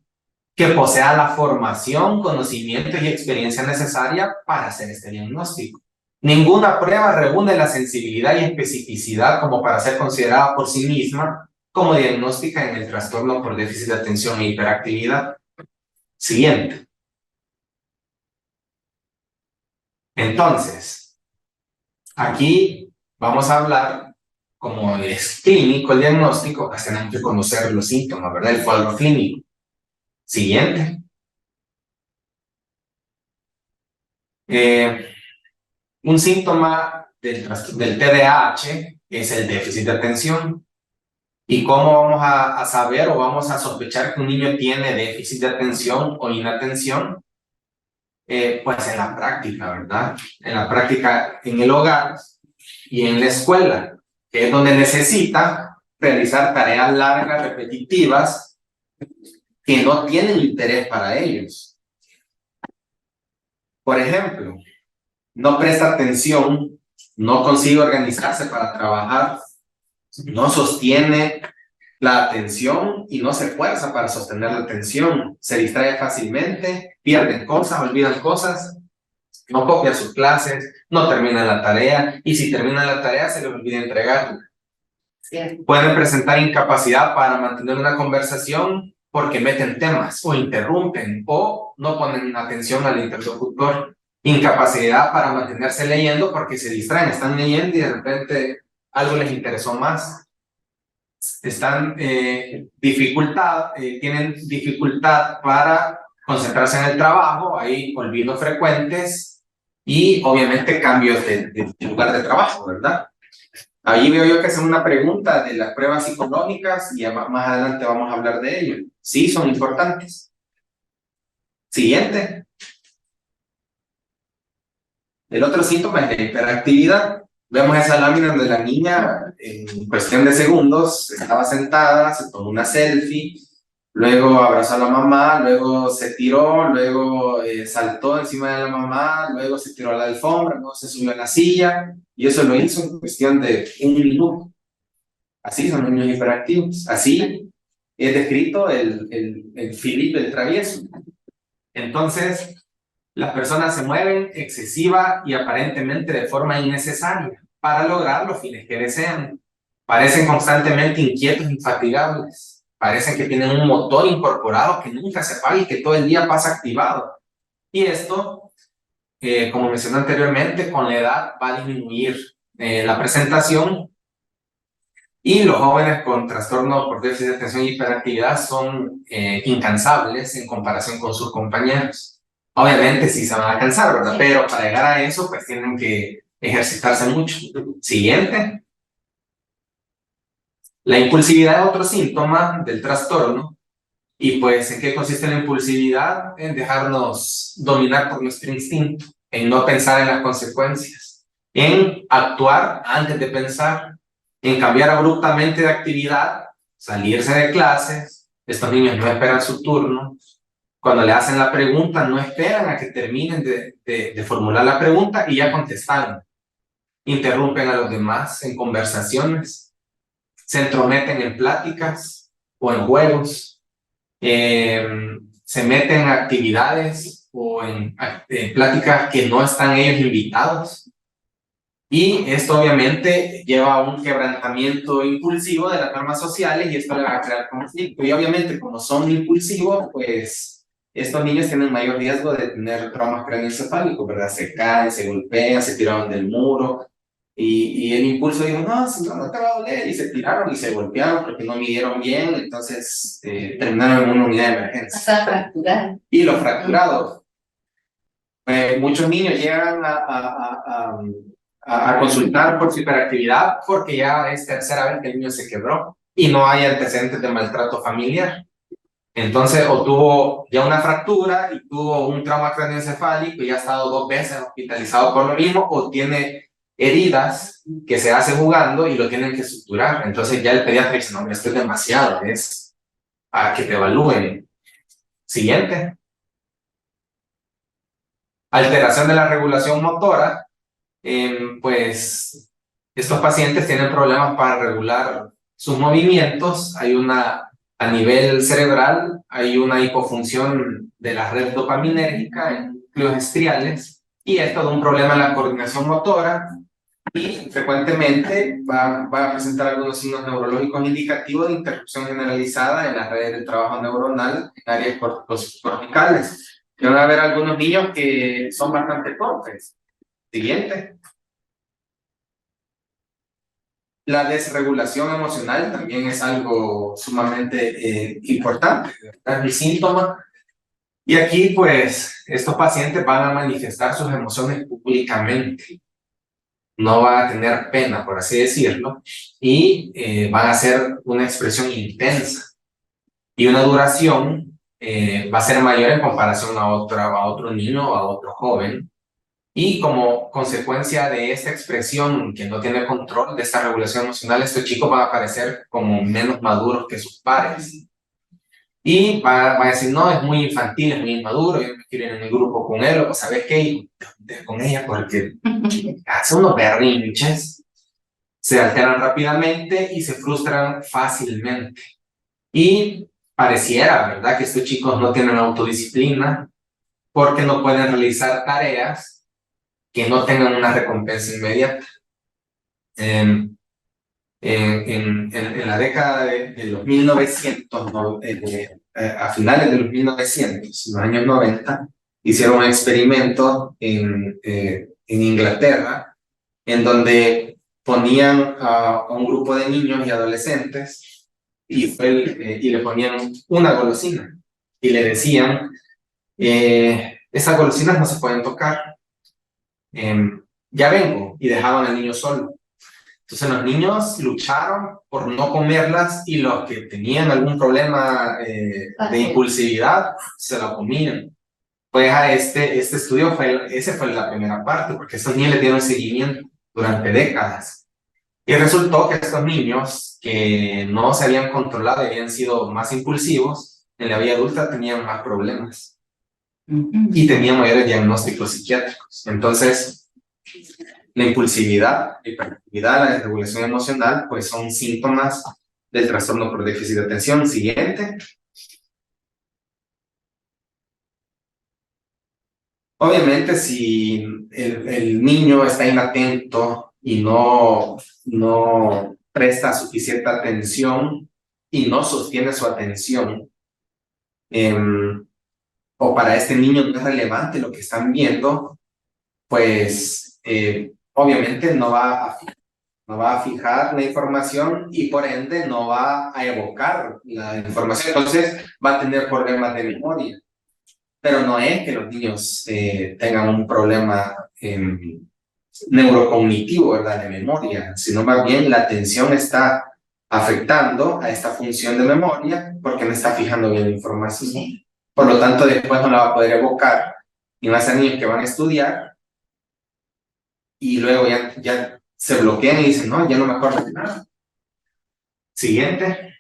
que posea la formación, conocimientos y experiencia necesaria para hacer este diagnóstico. Ninguna prueba reúne la sensibilidad y especificidad como para ser considerada por sí misma como diagnóstica en el trastorno por déficit de atención e hiperactividad. Siguiente. Entonces, aquí vamos a hablar, como es clínico el diagnóstico, pues tenemos que conocer los síntomas, ¿verdad? El cuadro clínico. Siguiente. Un síntoma del TDAH es el déficit de atención. ¿Y cómo vamos a saber o vamos a sospechar que un niño tiene déficit de atención o inatención? Pues en la práctica, ¿verdad? En la práctica en el hogar y en la escuela, que es donde necesita realizar tareas largas, repetitivas, que no tienen interés para ellos. Por ejemplo, no presta atención, no consigue organizarse para trabajar, no sostiene la atención y no se esfuerza para sostener la atención, se distrae fácilmente, pierden cosas, olvidan cosas, no copia sus clases, no termina la tarea y si termina la tarea se les olvida entregarla. Sí. Pueden presentar incapacidad para mantener una conversación porque meten temas o interrumpen o no ponen atención al interlocutor. Incapacidad para mantenerse leyendo porque se distraen, están leyendo y de repente algo les interesó más. Tienen dificultad para concentrarse en el trabajo, hay olvidos frecuentes y obviamente cambios de lugar de trabajo, ¿verdad? Ahí veo yo que hacen una pregunta de las pruebas psicológicas y más adelante vamos a hablar de ello. Sí, son importantes. Siguiente. El otro síntoma es la hiperactividad. Vemos esa lámina donde la niña, en cuestión de segundos, estaba sentada, se tomó una selfie, luego abrazó a la mamá, luego se tiró, luego saltó encima de la mamá, luego se tiró a la alfombra, luego se subió a la silla, y eso lo hizo en cuestión de 1 minuto. Así son los niños hiperactivos. Así es descrito el Philippe el travieso. Entonces, las personas se mueven excesiva y aparentemente de forma innecesaria para lograr los fines que desean. Parecen constantemente inquietos e infatigables. Parecen que tienen un motor incorporado que nunca se apaga y que todo el día pasa activado. Y esto, como mencioné anteriormente, con la edad va a disminuir la presentación y los jóvenes con trastorno por déficit de atención y hiperactividad son incansables en comparación con sus compañeros. Obviamente sí se van a cansar, ¿verdad? Pero para llegar a eso, pues tienen que ejercitarse mucho. Siguiente. La impulsividad es otro síntoma del trastorno. Y pues, ¿en qué consiste la impulsividad? En dejarnos dominar por nuestro instinto, en no pensar en las consecuencias, en actuar antes de pensar, en cambiar abruptamente de actividad, salirse de clases. Estos niños no esperan su turno. Cuando le hacen la pregunta, no esperan a que terminen de formular la pregunta y ya contestaron. Interrumpen a los demás en conversaciones, se entrometen en pláticas o en juegos, se meten en actividades o en pláticas que no están ellos invitados. Y esto obviamente lleva a un quebrantamiento impulsivo de las normas sociales y esto le va a crear conflicto. Y obviamente como son impulsivos, pues estos niños tienen mayor riesgo de tener traumas craneoencefálicos, ¿verdad? Se caen, se golpean, se tiraron del muro. Y el impulso dijo, no, si no, no te va a doler. Y se tiraron y se golpearon porque no midieron bien. Entonces terminaron en una unidad de emergencia. Hasta fracturar. Y los fracturados. Muchos niños llegan a consultar por su hiperactividad porque ya es tercera vez que el niño se quebró y no hay antecedentes de maltrato familiar. Entonces, o tuvo ya una fractura y tuvo un trauma craneoencefálico y ya ha estado 2 veces hospitalizado por lo mismo, o tiene heridas que se hace jugando y lo tienen que suturar. Entonces ya el pediatra dice, no, esto es demasiado, es a que te evalúen. Siguiente. Alteración de la regulación motora. Pues estos pacientes tienen problemas para regular sus movimientos. Hay a nivel cerebral, hay una hipofunción de la red dopaminérgica en núcleos estriales, y esto da un problema en la coordinación motora, y frecuentemente va a presentar algunos signos neurológicos indicativos de interrupción generalizada en las redes de trabajo neuronal en áreas corticales. Y van a haber algunos niños que son bastante torpes. Siguiente. La desregulación emocional también es algo sumamente importante, es mi síntoma. Y aquí, pues, estos pacientes van a manifestar sus emociones públicamente. No van a tener pena, por así decirlo, y van a ser una expresión intensa. Y una duración va a ser mayor en comparación a otro niño o a otro joven. Y como consecuencia de esta expresión que no tiene control de esta regulación emocional, estos chicos van a parecer como menos maduros que sus pares. Y va a decir, no, es muy infantil, es muy inmaduro, yo no quiero ir en el grupo con él, o ¿sabes qué? Y con ella porque hace unos berrinches, se alteran rápidamente y se frustran fácilmente. Y pareciera, ¿verdad?, que estos chicos no tienen autodisciplina porque no pueden realizar tareas que no tengan una recompensa inmediata. En la década de los 1900, a finales de los 1900, en los años 90, hicieron un experimento en Inglaterra, en donde ponían a un grupo de niños y adolescentes y le ponían una golosina y le decían, esas golosinas no se pueden tocar, ya vengo, y dejaban al niño solo. Entonces los niños lucharon por no comerlas y los que tenían algún problema de impulsividad se lo comían. Pues a este estudio esa fue la primera parte, porque estos niños le dieron seguimiento durante décadas. Y resultó que estos niños que no se habían controlado y habían sido más impulsivos, en la vida adulta tenían más problemas y tenían mayores diagnósticos psiquiátricos. Entonces, la impulsividad, la hiperactividad, la desregulación emocional, pues son síntomas del trastorno por déficit de atención. Siguiente. Obviamente, si el niño está inatento y no presta suficiente atención y no sostiene su atención, o para este niño no es relevante lo que están viendo, pues obviamente no va a fijar la información y por ende no va a evocar la información, entonces va a tener problemas de memoria. pero no es que los niños tengan un problema neurocognitivo, ¿verdad? De memoria, sino más bien la atención está afectando a esta función de memoria porque no está fijando bien la información. Sí. Por lo tanto, después no la va a poder evocar y van a ser niños que van a estudiar y luego ya se bloquean y dicen, no, ya no me acuerdo de nada. Siguiente.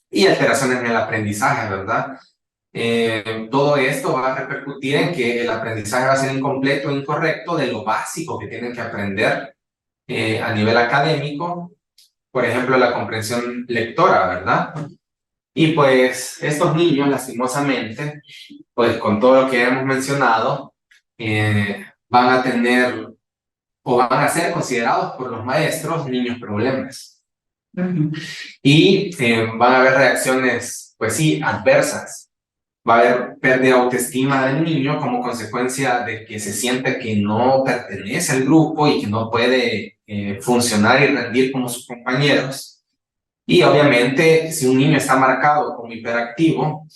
Y alteraciones en el aprendizaje, ¿verdad? Todo esto va a repercutir en que el aprendizaje va a ser incompleto e incorrecto de lo básico que tienen que aprender a nivel académico, por ejemplo, la comprensión lectora, ¿verdad? Y pues estos niños, lastimosamente, pues con todo lo que hemos mencionado, van a tener o van a ser considerados por los maestros niños problemas. Y van a haber reacciones, pues sí, adversas. Va a haber pérdida de autoestima del niño como consecuencia de que se siente que no pertenece al grupo y que no puede funcionar y rendir como sus compañeros. Y obviamente, si un niño está marcado como hiperactivo,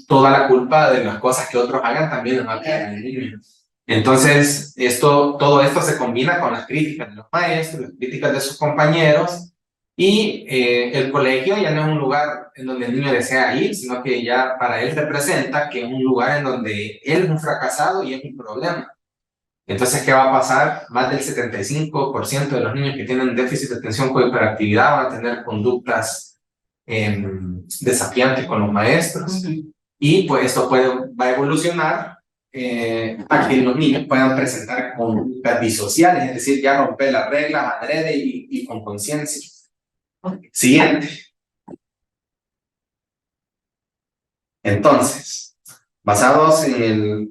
toda la culpa de las cosas que otros hagan también va a caer en el niño. Entonces, todo esto se combina con las críticas de los maestros, las críticas de sus compañeros, y el colegio ya no es un lugar en donde el niño desea ir, sino que ya para él representa que es un lugar en donde él es un fracasado y es un problema. Entonces, ¿qué va a pasar? Más del 75% de los niños que tienen déficit de atención con hiperactividad van a tener conductas desafiantes con los maestros. Y pues esto va a evolucionar a que los niños puedan presentar conductas disociales, es decir, ya romper las reglas adrede y con conciencia. Siguiente. Entonces, basados en el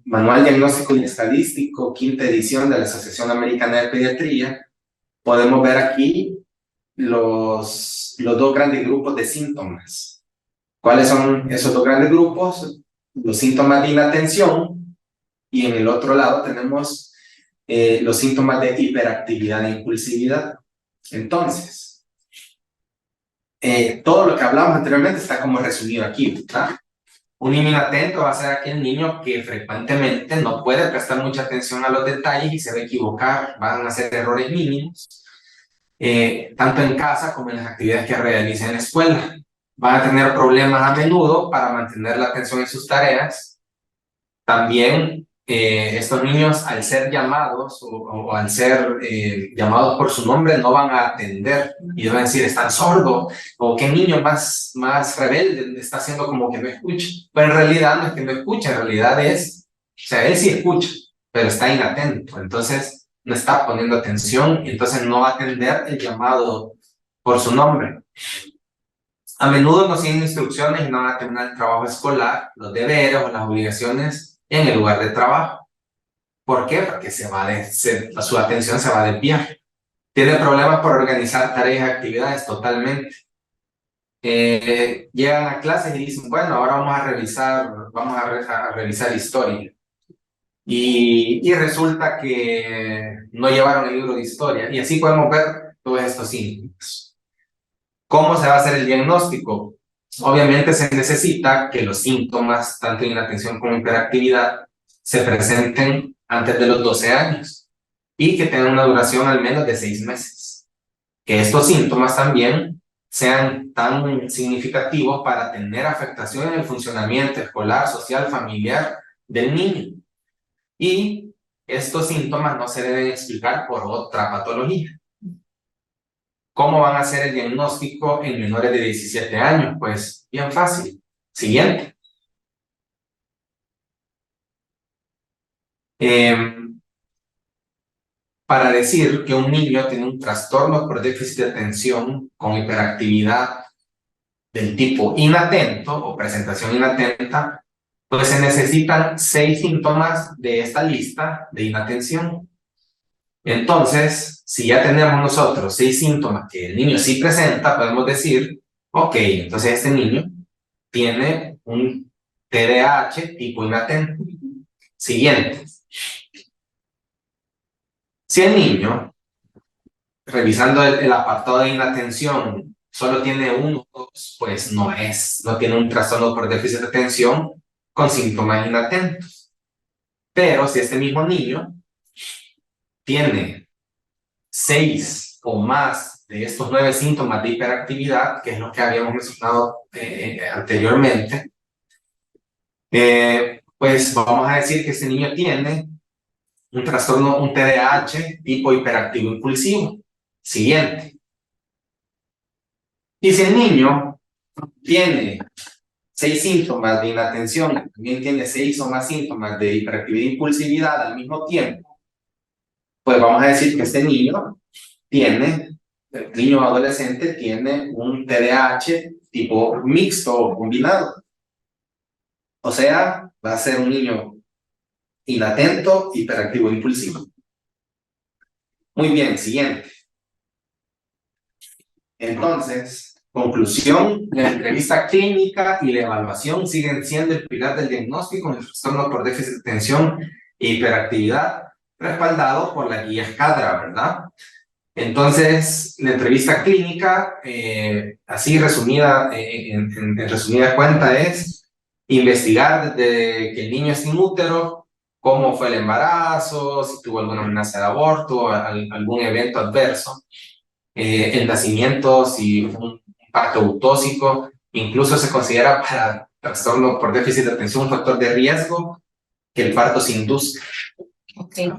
Manual Diagnóstico y Estadístico, quinta edición de la Asociación Americana de Pediatría, podemos ver aquí los dos grandes grupos de síntomas. ¿Cuáles son esos dos grandes grupos? Los síntomas de inatención y en el otro lado tenemos los síntomas de hiperactividad e impulsividad. Entonces, todo lo que hablamos anteriormente está como resumido aquí, ¿verdad? Un niño inatento va a ser aquel niño que frecuentemente no puede prestar mucha atención a los detalles y se va a equivocar, van a hacer errores mínimos, tanto en casa como en las actividades que realiza en la escuela. Van a tener problemas a menudo para mantener la atención en sus tareas. También estos niños, al ser llamados o al ser llamados por su nombre, no van a atender y van a decir, están sordos, o qué niño más rebelde está haciendo como que no escucha. Pero en realidad no es que no escucha, en realidad es, o sea, él sí escucha, pero está inatento. Entonces no está poniendo atención y entonces no va a atender el llamado por su nombre. A menudo no siguen instrucciones y no van a terminar el trabajo escolar, los deberes o las obligaciones en el lugar de trabajo. ¿Por qué? Porque su atención se va a desviar. Tiene problemas por organizar tareas y actividades totalmente. Llegan a clases y dicen, bueno, ahora vamos a revisar historia. Y resulta que no llevaron el libro de historia. Y así podemos ver todos estos síntomas. ¿Cómo se va a hacer el diagnóstico? Obviamente se necesita que los síntomas, tanto inatención como hiperactividad, se presenten antes de los 12 años y que tengan una duración al menos de 6 meses. Que estos síntomas también sean tan significativos para tener afectación en el funcionamiento escolar, social, familiar del niño. Y estos síntomas no se deben explicar por otra patología. ¿Cómo van a hacer el diagnóstico en menores de 17 años? Pues bien fácil. Siguiente. Para decir que un niño tiene un trastorno por déficit de atención con hiperactividad del tipo inatento o presentación inatenta, pues se necesitan 6 síntomas de esta lista de inatención. Entonces, si ya tenemos nosotros 6 síntomas que el niño sí presenta, podemos decir, ok, entonces este niño tiene un TDAH tipo inatento. Siguiente. Si el niño, revisando el apartado de inatención, solo tiene uno o dos, pues no tiene un trastorno por déficit de atención con síntomas inatentos. Pero si este mismo niño tiene 6 o más de estos 9 síntomas de hiperactividad, que es lo que habíamos mencionado anteriormente, pues vamos a decir que este niño tiene un trastorno, un TDAH tipo hiperactivo impulsivo. Siguiente. Y si el niño tiene 6 síntomas de inatención, también tiene 6 o más síntomas de hiperactividad e impulsividad al mismo tiempo, pues vamos a decir que este niño el niño adolescente tiene un TDAH tipo mixto o combinado. O sea, va a ser un niño inatento, hiperactivo, impulsivo. Muy bien, siguiente. Entonces, conclusión, la entrevista clínica y la evaluación siguen siendo el pilar del diagnóstico en el trastorno por déficit de atención e hiperactividad, respaldado por la guía CADRA, ¿verdad? Entonces, la entrevista clínica, así resumida, en resumida cuenta, es investigar desde que el niño es inútero, cómo fue el embarazo, si tuvo alguna amenaza de aborto, algún evento adverso, el nacimiento, si fue un parto eutóxico, incluso se considera para trastorno por déficit de atención un factor de riesgo que el parto se induzca. Okay.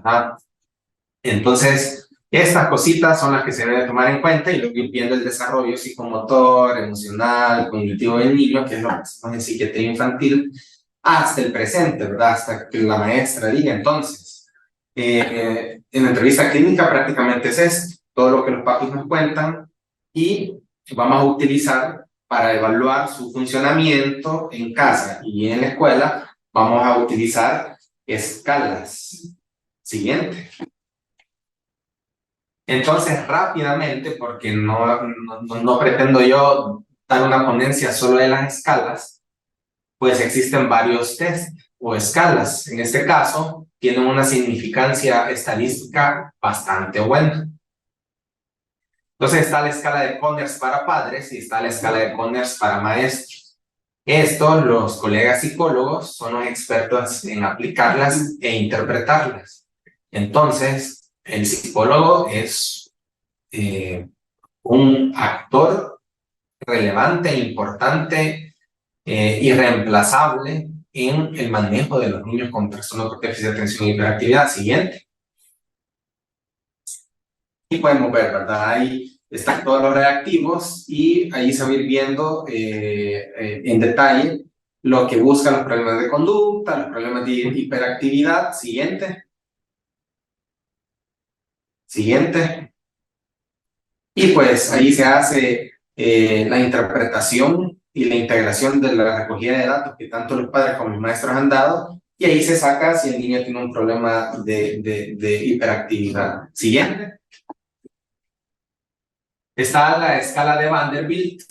Entonces, estas cositas son las que se deben tomar en cuenta y luego ir viendo el desarrollo psicomotor, emocional, cognitivo del niño, que es lo que hacemos en psiquiatría infantil, hasta el presente, ¿verdad? Hasta que la maestra diga. Entonces, en la entrevista clínica prácticamente es esto, todo lo que los papis nos cuentan y vamos a utilizar para evaluar su funcionamiento en casa y en la escuela, vamos a utilizar escalas. Siguiente. Entonces, rápidamente, porque no pretendo yo dar una ponencia solo de las escalas, pues existen varios test o escalas. En este caso, tienen una significancia estadística bastante buena. Entonces, está la escala de Conners para padres y está la escala de Conners para maestros. Esto, los colegas psicólogos son los expertos en aplicarlas e interpretarlas. Entonces, el psicólogo es un actor relevante, importante, irreemplazable en el manejo de los niños con trastorno por déficit de atención y hiperactividad. Siguiente. Y podemos ver, ¿verdad? Ahí están todos los reactivos y ahí se va a ir viendo en detalle lo que buscan los problemas de conducta, los problemas de hiperactividad. Siguiente. Siguiente. Y pues ahí se hace la interpretación y la integración de la recogida de datos que tanto los padres como los maestros han dado, y ahí se saca si el niño tiene un problema de hiperactividad. Siguiente. Está la escala de Vanderbilt,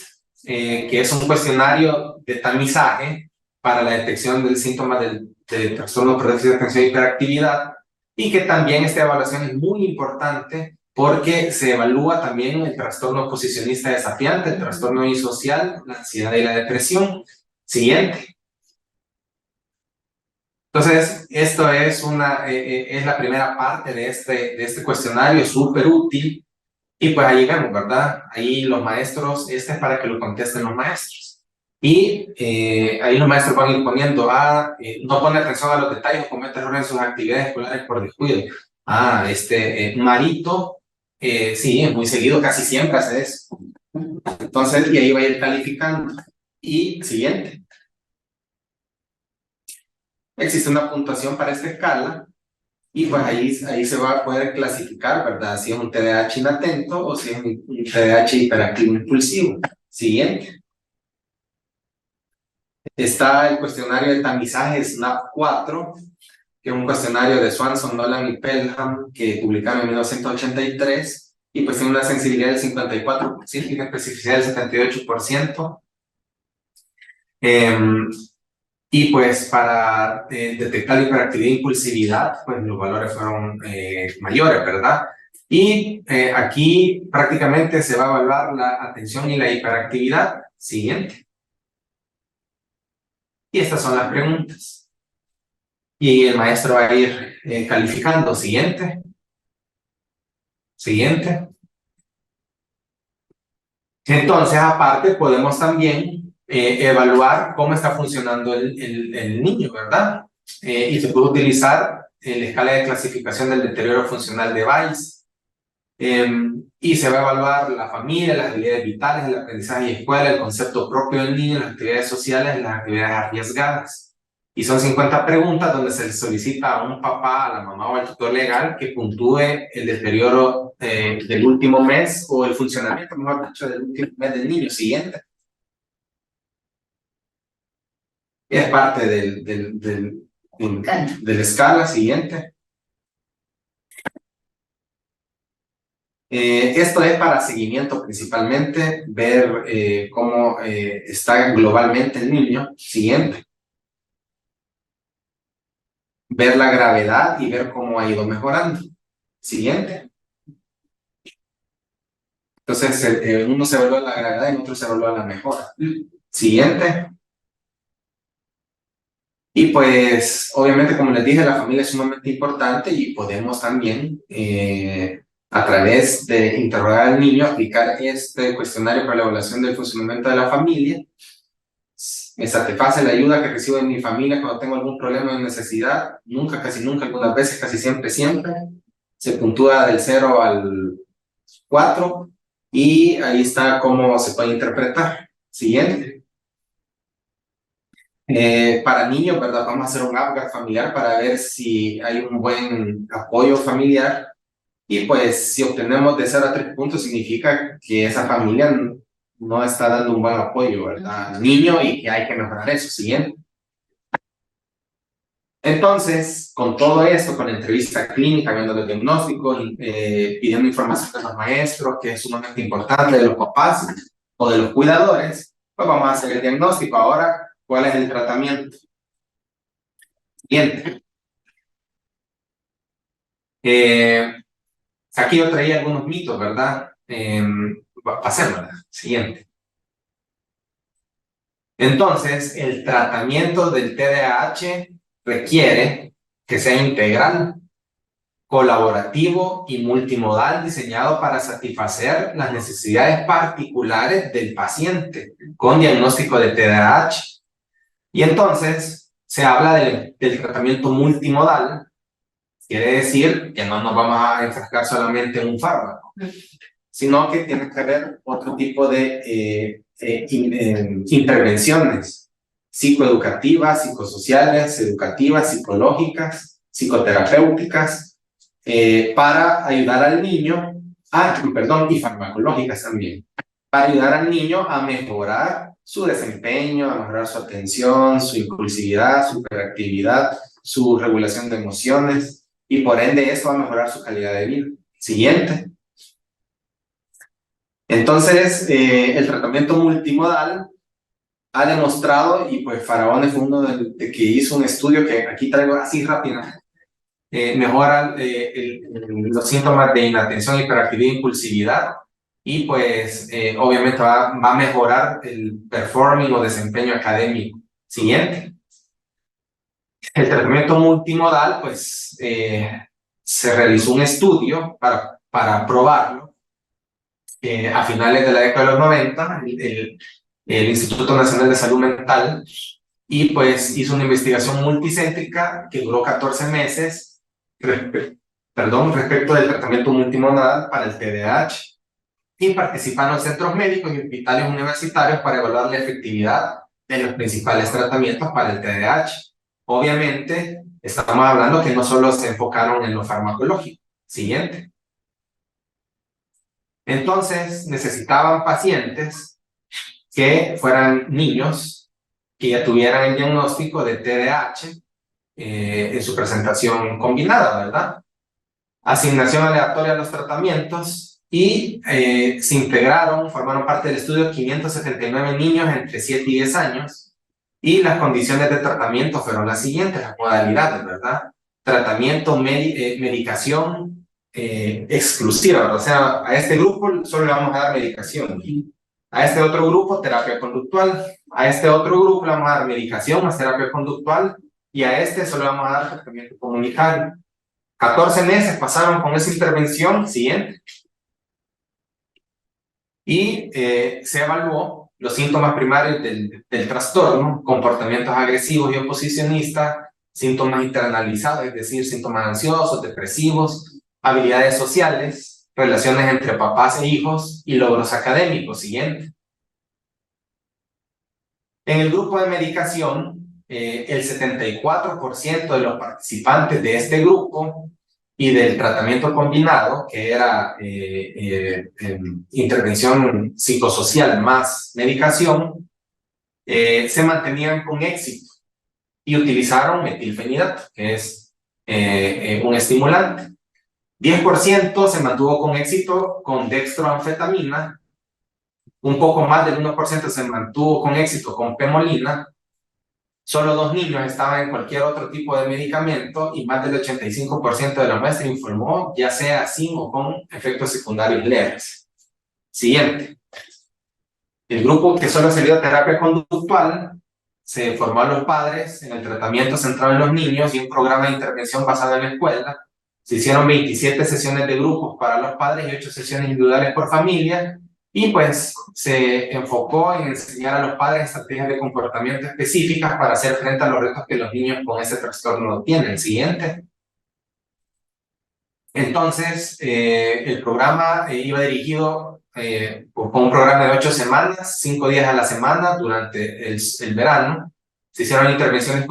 que es un cuestionario de tamizaje para la detección del síntoma del trastorno por déficit de atención y hiperactividad, y que también esta evaluación es muy importante porque se evalúa también el trastorno posicionista desafiante, el trastorno disocial, la ansiedad y la depresión. Siguiente. Entonces, esto es la primera parte de este cuestionario, súper útil. Y pues ahí vemos, ¿verdad? Ahí los maestros, este es para que lo contesten los maestros. Y ahí los maestros van a ir poniendo, no pone atención a los detalles o comete errores en sus actividades escolares por descuido. Marito, sí, es muy seguido, casi siempre hace eso. Entonces, y ahí va a ir calificando. Y siguiente. Existe una puntuación para esta escala. Y pues ahí se va a poder clasificar, ¿verdad? Si es un TDAH inatento o si es un TDAH hiperactivo impulsivo. Siguiente. Está el cuestionario de tamizaje SNAP 4, que es un cuestionario de Swanson, Nolan y Pelham, que publicaron en 1983, y pues tiene una sensibilidad del 54% y una especificidad del 78%. Y pues para detectar hiperactividad e impulsividad, pues los valores fueron mayores, ¿verdad? Y aquí prácticamente se va a evaluar la atención y la hiperactividad. Siguiente. Y estas son las preguntas. Y el maestro va a ir calificando. Siguiente. Siguiente. Entonces, aparte, podemos también evaluar cómo está funcionando el niño, ¿verdad? Y se puede utilizar la escala de clasificación del deterioro funcional de Weiss. Y se va a evaluar la familia, las habilidades vitales, el aprendizaje y escuela, el concepto propio del niño, las actividades sociales, las actividades arriesgadas. Y son 50 preguntas donde se le solicita a un papá, a la mamá o al tutor legal que puntúe el deterioro del último mes o el funcionamiento, mejor dicho, del último mes del niño. Siguiente. Es parte de la escala. Siguiente. Esto es para seguimiento principalmente, ver cómo está globalmente el niño. Siguiente. Ver la gravedad y ver cómo ha ido mejorando. Siguiente. Entonces, uno se evalúa la gravedad y en otro se evalúa la mejora. Siguiente. Y pues, obviamente, como les dije, la familia es sumamente importante y podemos también, a través de interrogar al niño, aplicar este cuestionario para la evaluación del funcionamiento de la familia. Me satisface la ayuda que recibo en mi familia cuando tengo algún problema o necesidad. Nunca, casi nunca, algunas veces, casi siempre, siempre. Se puntúa del 0 al 4 y ahí está cómo se puede interpretar. Siguiente. Para niños, ¿verdad? Vamos a hacer un Apgar familiar para ver si hay un buen apoyo familiar. Y pues si obtenemos de 0 a 3 puntos significa que esa familia no está dando un buen apoyo, ¿verdad? Al niño y que hay que mejorar eso. Siguiente. Entonces, con todo esto, con la entrevista clínica, viendo los diagnósticos, pidiendo información de los maestros, que es sumamente importante, de los papás o de los cuidadores, pues vamos a hacer el diagnóstico. Ahora, ¿cuál es el tratamiento? Siguiente. Aquí yo traía algunos mitos, ¿verdad? Pasémosla. Siguiente. Entonces, el tratamiento del TDAH requiere que sea integral, colaborativo y multimodal, diseñado para satisfacer las necesidades particulares del paciente con diagnóstico de TDAH. Y entonces se habla del tratamiento multimodal. Quiere decir que no nos vamos a enfrascar solamente en un fármaco, sino que tiene que haber otro tipo de intervenciones psicoeducativas, psicosociales, educativas, psicológicas, psicoterapéuticas, para ayudar al niño, y farmacológicas también, para ayudar al niño a mejorar su desempeño, a mejorar su atención, su impulsividad, su hiperactividad, su regulación de emociones, y por ende esto va a mejorar su calidad de vida. Siguiente. Entonces, el tratamiento multimodal ha demostrado, y pues Faraone fue uno de que hizo un estudio que aquí traigo así rápido, mejora los síntomas de inatención, hiperactividad e impulsividad, y pues obviamente va a mejorar el performing o desempeño académico. Siguiente. El tratamiento multimodal, pues se realizó un estudio para probarlo a finales de la década de los 90, el Instituto Nacional de Salud Mental, y pues hizo una investigación multicéntrica que duró 14 meses, respecto del tratamiento multimodal para el TDAH. Y participaron centros médicos y hospitales universitarios para evaluar la efectividad de los principales tratamientos para el TDAH. Obviamente, estamos hablando que no solo se enfocaron en lo farmacológico. Siguiente. Entonces, necesitaban pacientes que fueran niños que ya tuvieran el diagnóstico de TDAH en su presentación combinada, ¿verdad? Asignación aleatoria a los tratamientos y se integraron, formaron parte del estudio 579 niños entre 7 y 10 años y las condiciones de tratamiento fueron las siguientes, las modalidades, ¿verdad? Tratamiento, medicación, exclusiva, ¿verdad? O sea, a este grupo solo le vamos a dar medicación, a este otro grupo terapia conductual, a este otro grupo le vamos a dar medicación más terapia conductual, y a este solo le vamos a dar tratamiento comunitario. 14 meses pasaron con esa intervención, siguiente, y se evaluó los síntomas primarios del trastorno: comportamientos agresivos y oposicionistas, síntomas internalizados, es decir, síntomas ansiosos, depresivos, habilidades sociales, relaciones entre papás e hijos y logros académicos. Siguiente. En el grupo de medicación, el 74% de los participantes de este grupo y del tratamiento combinado, que era intervención psicosocial más medicación, se mantenían con éxito y utilizaron metilfenidato, que es un estimulante. 10% se mantuvo con éxito con dextroanfetamina, un poco más del 1% se mantuvo con éxito con pemolina, solo 2 niños estaban en cualquier otro tipo de medicamento y más del 85% de la muestra informó ya sea sin o con efectos secundarios leves. Siguiente. El grupo que solo se dio terapia conductual se formó a los padres en el tratamiento centrado en los niños y un programa de intervención basado en la escuela. Se hicieron 27 sesiones de grupos para los padres y 8 sesiones individuales por familia, y pues se enfocó en enseñar a los padres estrategias de comportamiento específicas para hacer frente a los retos que los niños con ese trastorno tienen. Siguiente. Entonces, el programa iba dirigido con un programa de 8 semanas, 5 días a la semana durante el verano. Se hicieron intervenciones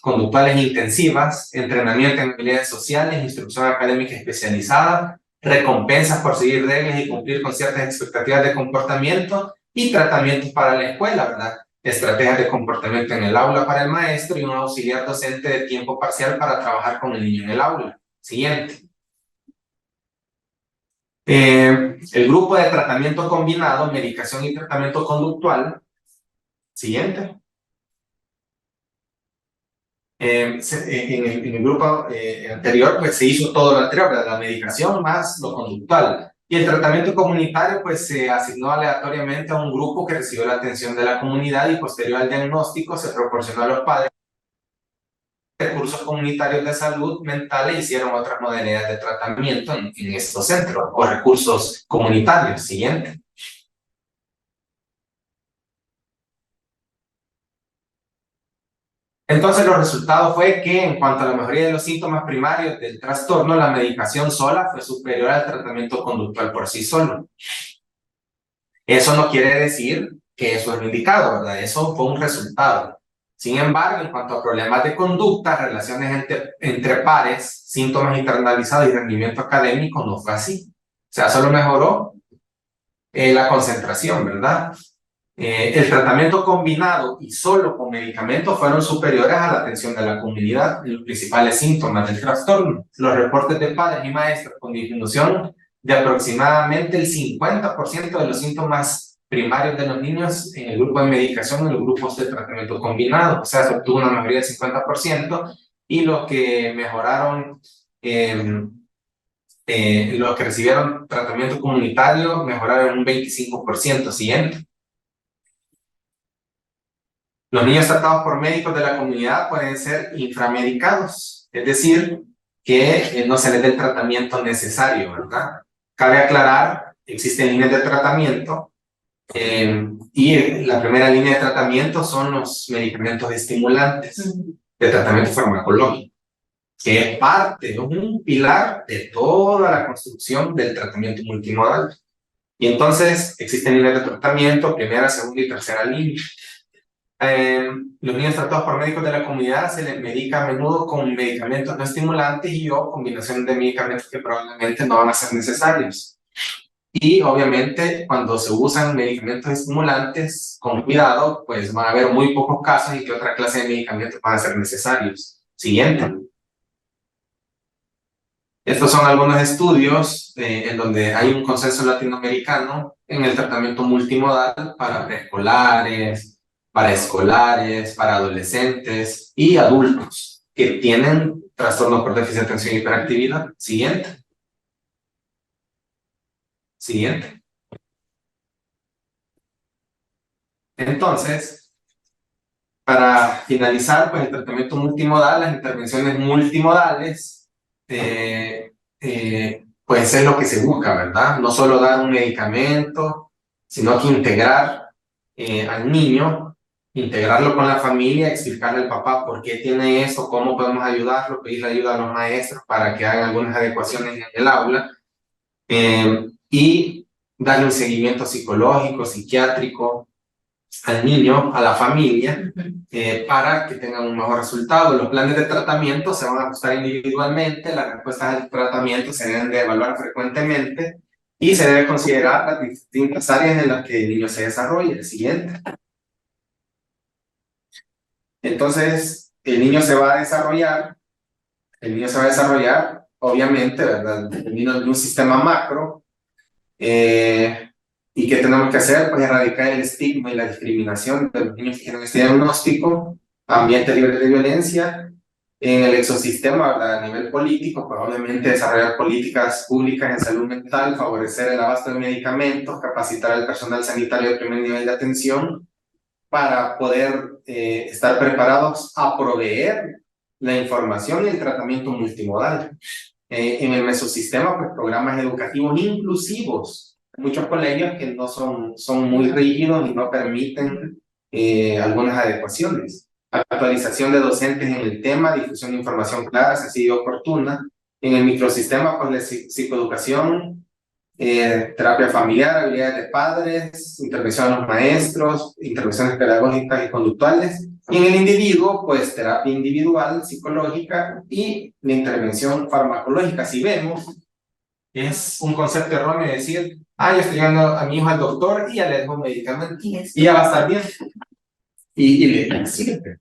conductuales intensivas, entrenamiento en habilidades sociales, instrucción académica especializada, recompensas por seguir reglas y cumplir con ciertas expectativas de comportamiento, y tratamientos para la escuela, ¿verdad? Estrategias de comportamiento en el aula para el maestro y un auxiliar docente de tiempo parcial para trabajar con el niño en el aula. Siguiente. El grupo de tratamiento combinado, medicación y tratamiento conductual. Siguiente. En el grupo anterior, pues se hizo todo lo anterior, la medicación más lo conductual. Y el tratamiento comunitario, pues se asignó aleatoriamente a un grupo que recibió la atención de la comunidad, y posterior al diagnóstico se proporcionó a los padres recursos comunitarios de salud mental e hicieron otras modalidades de tratamiento en estos centros o recursos comunitarios. Siguiente. Entonces los resultados fue que en cuanto a la mejoría de los síntomas primarios del trastorno, la medicación sola fue superior al tratamiento conductual por sí solo. Eso no quiere decir que eso es lo indicado, ¿verdad? Eso fue un resultado. Sin embargo, en cuanto a problemas de conducta, relaciones entre pares, síntomas internalizados y rendimiento académico, no fue así. O sea, solo mejoró la concentración, ¿verdad? El tratamiento combinado y solo con medicamentos fueron superiores a la atención de la comunidad en los principales síntomas del trastorno. Los reportes de padres y maestros con disminución de aproximadamente el 50% de los síntomas primarios de los niños en el grupo de medicación, en los grupos de tratamiento combinado. O sea, se obtuvo una mayoría del 50%, y los que mejoraron, los que recibieron tratamiento comunitario mejoraron un 25%. Siguiente. Los niños tratados por médicos de la comunidad pueden ser inframedicados, es decir, que no se les dé el tratamiento necesario, ¿verdad? Cabe aclarar, existen líneas de tratamiento, y la primera línea de tratamiento son los medicamentos estimulantes de tratamiento farmacológico, que es parte, es un pilar de toda la construcción del tratamiento multimodal. Y entonces existen líneas de tratamiento, primera, segunda y tercera línea. Los niños tratados por médicos de la comunidad se les medica a menudo con medicamentos no estimulantes y o combinaciones de medicamentos que probablemente no van a ser necesarios. Y obviamente cuando se usan medicamentos estimulantes con cuidado, pues van a haber muy pocos casos en que otra clase de medicamentos van a ser necesarios. Siguiente. Estos son algunos estudios en donde hay un consenso latinoamericano en el tratamiento multimodal para preescolares, para escolares, para adolescentes y adultos que tienen trastorno por déficit de atención y hiperactividad. Siguiente. Siguiente. Entonces, para finalizar, pues el tratamiento multimodal, las intervenciones multimodales, pues es lo que se busca, ¿verdad? No solo dar un medicamento, sino que integrar al niño, integrarlo con la familia, explicarle al papá por qué tiene esto, cómo podemos ayudarlo, pedirle ayuda a los maestros para que hagan algunas adecuaciones en el aula, y darle un seguimiento psicológico, psiquiátrico al niño, a la familia, para que tengan un mejor resultado. Los planes de tratamiento se van a ajustar individualmente, las respuestas al tratamiento se deben de evaluar frecuentemente y se debe considerar las distintas áreas en las que el niño se desarrolla. El siguiente. Entonces, el niño se va a desarrollar, obviamente, ¿verdad? Dependiendo de un sistema macro. ¿Y qué tenemos que hacer? Pues erradicar el estigma y la discriminación de los niños que tienen este diagnóstico, ambiente libre de violencia, en el exosistema, ¿verdad? A nivel político, probablemente desarrollar políticas públicas en salud mental, favorecer el abasto de medicamentos, capacitar al personal sanitario de primer nivel de atención para poder estar preparados a proveer la información y el tratamiento multimodal. En el mesosistema, pues programas educativos inclusivos. Hay muchos colegios que no son muy rígidos y no permiten algunas adecuaciones. Actualización de docentes en el tema, difusión de información clara, sencilla y oportuna. En el microsistema, pues la psicoeducación, terapia familiar, habilidades de padres, intervención a los maestros, intervenciones pedagógicas y conductuales. Y en el individuo, pues terapia individual, psicológica y la intervención farmacológica. Si vemos, es un concepto erróneo decir, yo estoy llevando a mi hijo al doctor y ya le dejo un medicamento y ya va a estar bien. Y le sirve.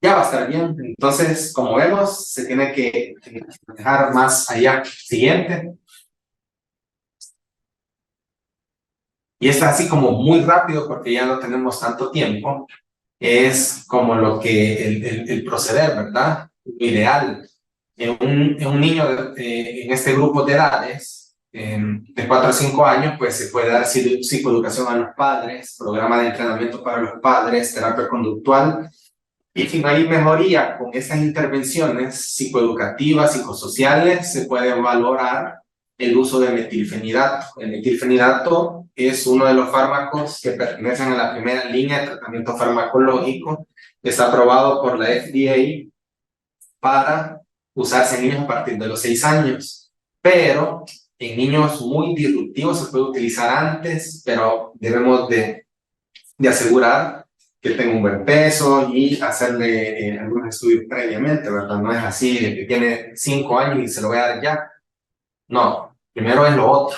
Ya va a estar bien. Entonces, como vemos, se tiene que dejar más allá. Siguiente. Y es así como muy rápido porque ya no tenemos tanto tiempo. Es como lo que el proceder, ¿verdad? Lo ideal. En un niño en este grupo de edades, de 4 a 5 años, pues se puede dar psicoeducación a los padres, programa de entrenamiento para los padres, terapia conductual. Y si no hay mejoría con estas intervenciones psicoeducativas, psicosociales, se puede valorar el uso de metilfenidato. El metilfenidato es uno de los fármacos que pertenecen a la primera línea de tratamiento farmacológico. Está aprobado por la FDA para usarse en niños a partir de los 6 años. Pero en niños muy disruptivos se puede utilizar antes, pero debemos de asegurar que tenga un buen peso y hacerle algunos estudios previamente, ¿verdad? No es así, de que tiene 5 años y se lo voy a dar ya. No, primero es lo otro.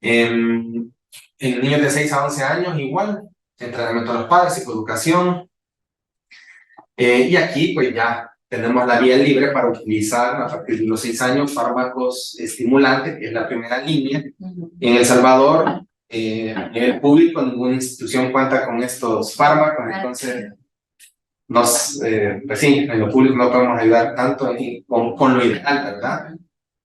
En niños de 6 a 11 años igual, entrenamiento a los padres, psicoeducación. Y aquí pues ya tenemos la vía libre para utilizar a partir de los 6 años fármacos estimulantes, que es la primera línea. En El Salvador, a nivel público, ninguna institución cuenta con estos fármacos, entonces pues sí, en lo público no podemos ayudar tanto con lo ideal, ¿verdad?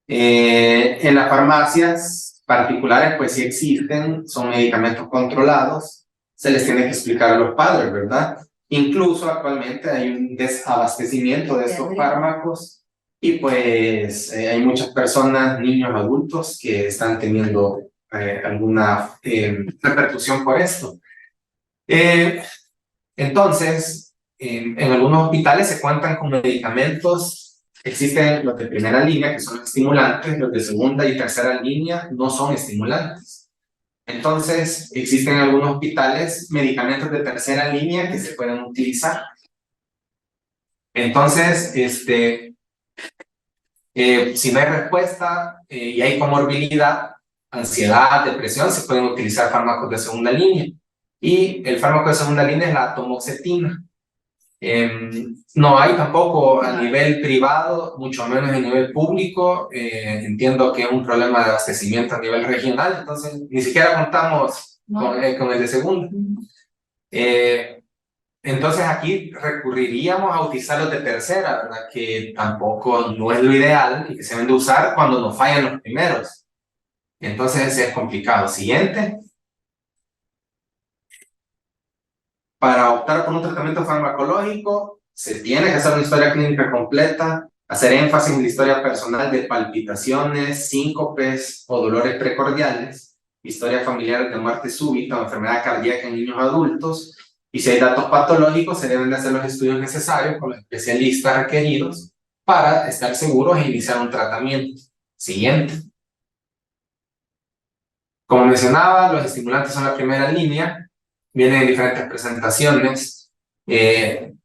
En las farmacias particulares, pues sí existen, son medicamentos controlados, se les tiene que explicar a los padres, ¿verdad? Incluso actualmente hay un desabastecimiento de estos fármacos y pues hay muchas personas, niños, adultos que están teniendo alguna repercusión por esto. Entonces, en algunos hospitales se cuentan con medicamentos, existen los de primera línea que son estimulantes, los de segunda y tercera línea no son estimulantes. Entonces, existen en algunos hospitales medicamentos de tercera línea que se pueden utilizar. Entonces, si no hay respuesta y hay comorbilidad, ansiedad, depresión, se pueden utilizar fármacos de segunda línea. Y el fármaco de segunda línea es la atomoxetina. No hay tampoco a nivel privado, mucho menos a nivel público. Entiendo que es un problema de abastecimiento a nivel regional, entonces ni siquiera contamos con el de segunda. Entonces aquí recurriríamos a utilizar los de tercera, ¿verdad? Que tampoco no es lo ideal y que se deben de usar cuando nos fallan los primeros. Entonces es complicado. Siguiente. Para optar por un tratamiento farmacológico, se tiene que hacer una historia clínica completa, hacer énfasis en la historia personal de palpitaciones, síncopes o dolores precordiales, historia familiar de muerte súbita o enfermedad cardíaca en niños adultos, y si hay datos patológicos, se deben de hacer los estudios necesarios con los especialistas requeridos para estar seguros e iniciar un tratamiento. Siguiente. Como mencionaba, los estimulantes son la primera línea, vienen en diferentes presentaciones,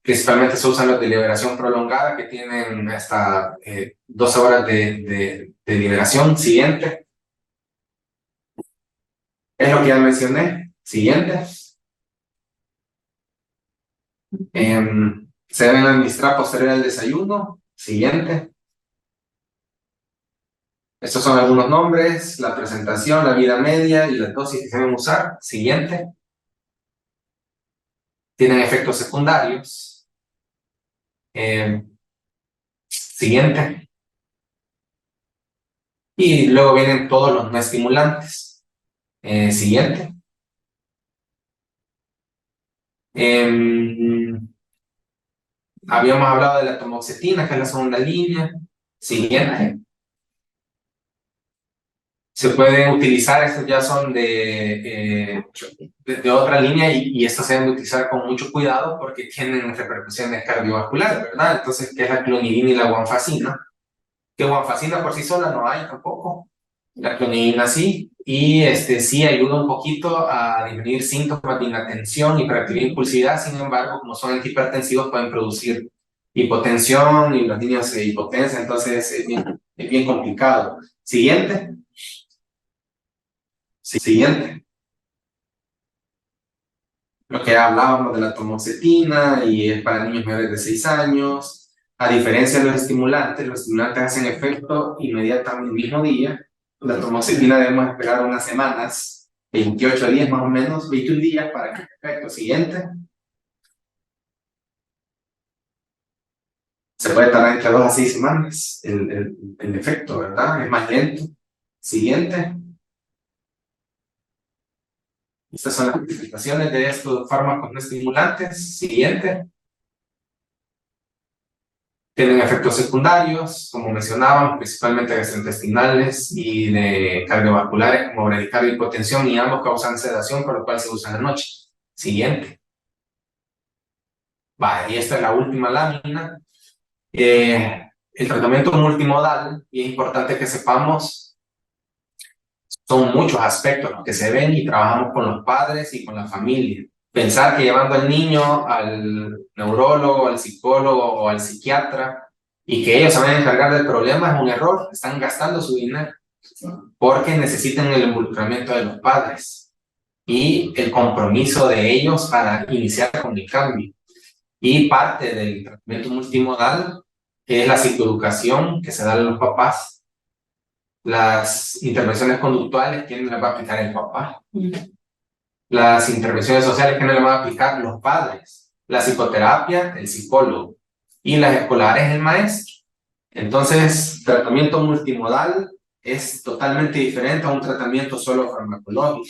principalmente se usan los de liberación prolongada que tienen hasta 12 horas de liberación. Siguiente. Es lo que ya mencioné. Siguiente. Se deben administrar posterior al desayuno. Siguiente. Estos son algunos nombres, la presentación, la vida media y las dosis que se deben usar. Siguiente. Tienen efectos secundarios. Siguiente. Y luego vienen todos los no estimulantes. Siguiente. Habíamos hablado de la tamoxifetina, que es la segunda línea. Siguiente. Se pueden utilizar, estos ya son de otra línea y estos se deben utilizar con mucho cuidado porque tienen repercusiones cardiovasculares, ¿verdad? Entonces, ¿qué es la clonidina y la guanfacina? Que guanfacina por sí sola no hay tampoco. La clonidina sí, y sí ayuda un poquito a disminuir síntomas de inatención, hiperactividad e impulsividad. Sin embargo, como son antihipertensivos, pueden producir hipotensión y los niños se hipotensan, entonces es bien complicado. Siguiente. Siguiente. Lo que hablábamos de la tamoxifetina y es para niños menores de 6 años. A diferencia de los estimulantes hacen efecto inmediatamente el mismo día. La tamoxifetina debemos esperar unas semanas, 28 días más o menos, 21 días para que efecto. Siguiente. Se puede tardar entre 2 a 6 semanas el efecto, ¿verdad? Es más lento. Siguiente. Estas son las presentaciones de estos fármacos no estimulantes. Siguiente. Tienen efectos secundarios, como mencionábamos, principalmente gastrointestinales y de cardiovasculares, como bradicardia y hipotensión, y ambos causan sedación, por lo cual se usan en la noche. Siguiente. Vale, y esta es la última lámina. El tratamiento multimodal, y es importante que sepamos, son muchos aspectos los que se ven y trabajamos con los padres y con la familia. Pensar que llevando al niño al neurólogo, al psicólogo o al psiquiatra y que ellos se van a encargar del problema es un error. Están gastando su dinero porque necesitan el involucramiento de los padres y el compromiso de ellos para iniciar con el cambio. Y parte del tratamiento multimodal es la psicoeducación que se da a los papás, las intervenciones conductuales, ¿quién les va a aplicar? El papá. Las intervenciones sociales, ¿quién les va a aplicar? Los padres. La psicoterapia, el psicólogo. Y las escolares, el maestro. Entonces, tratamiento multimodal es totalmente diferente a un tratamiento solo farmacológico.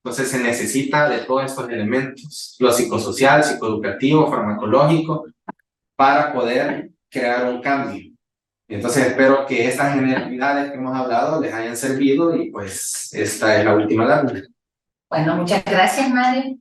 Entonces, se necesita de todos estos elementos, lo psicosocial, psicoeducativo, farmacológico, para poder crear un cambio. Entonces espero que estas generalidades que hemos hablado les hayan servido y pues esta es la última lámina. Bueno, muchas gracias, Mario.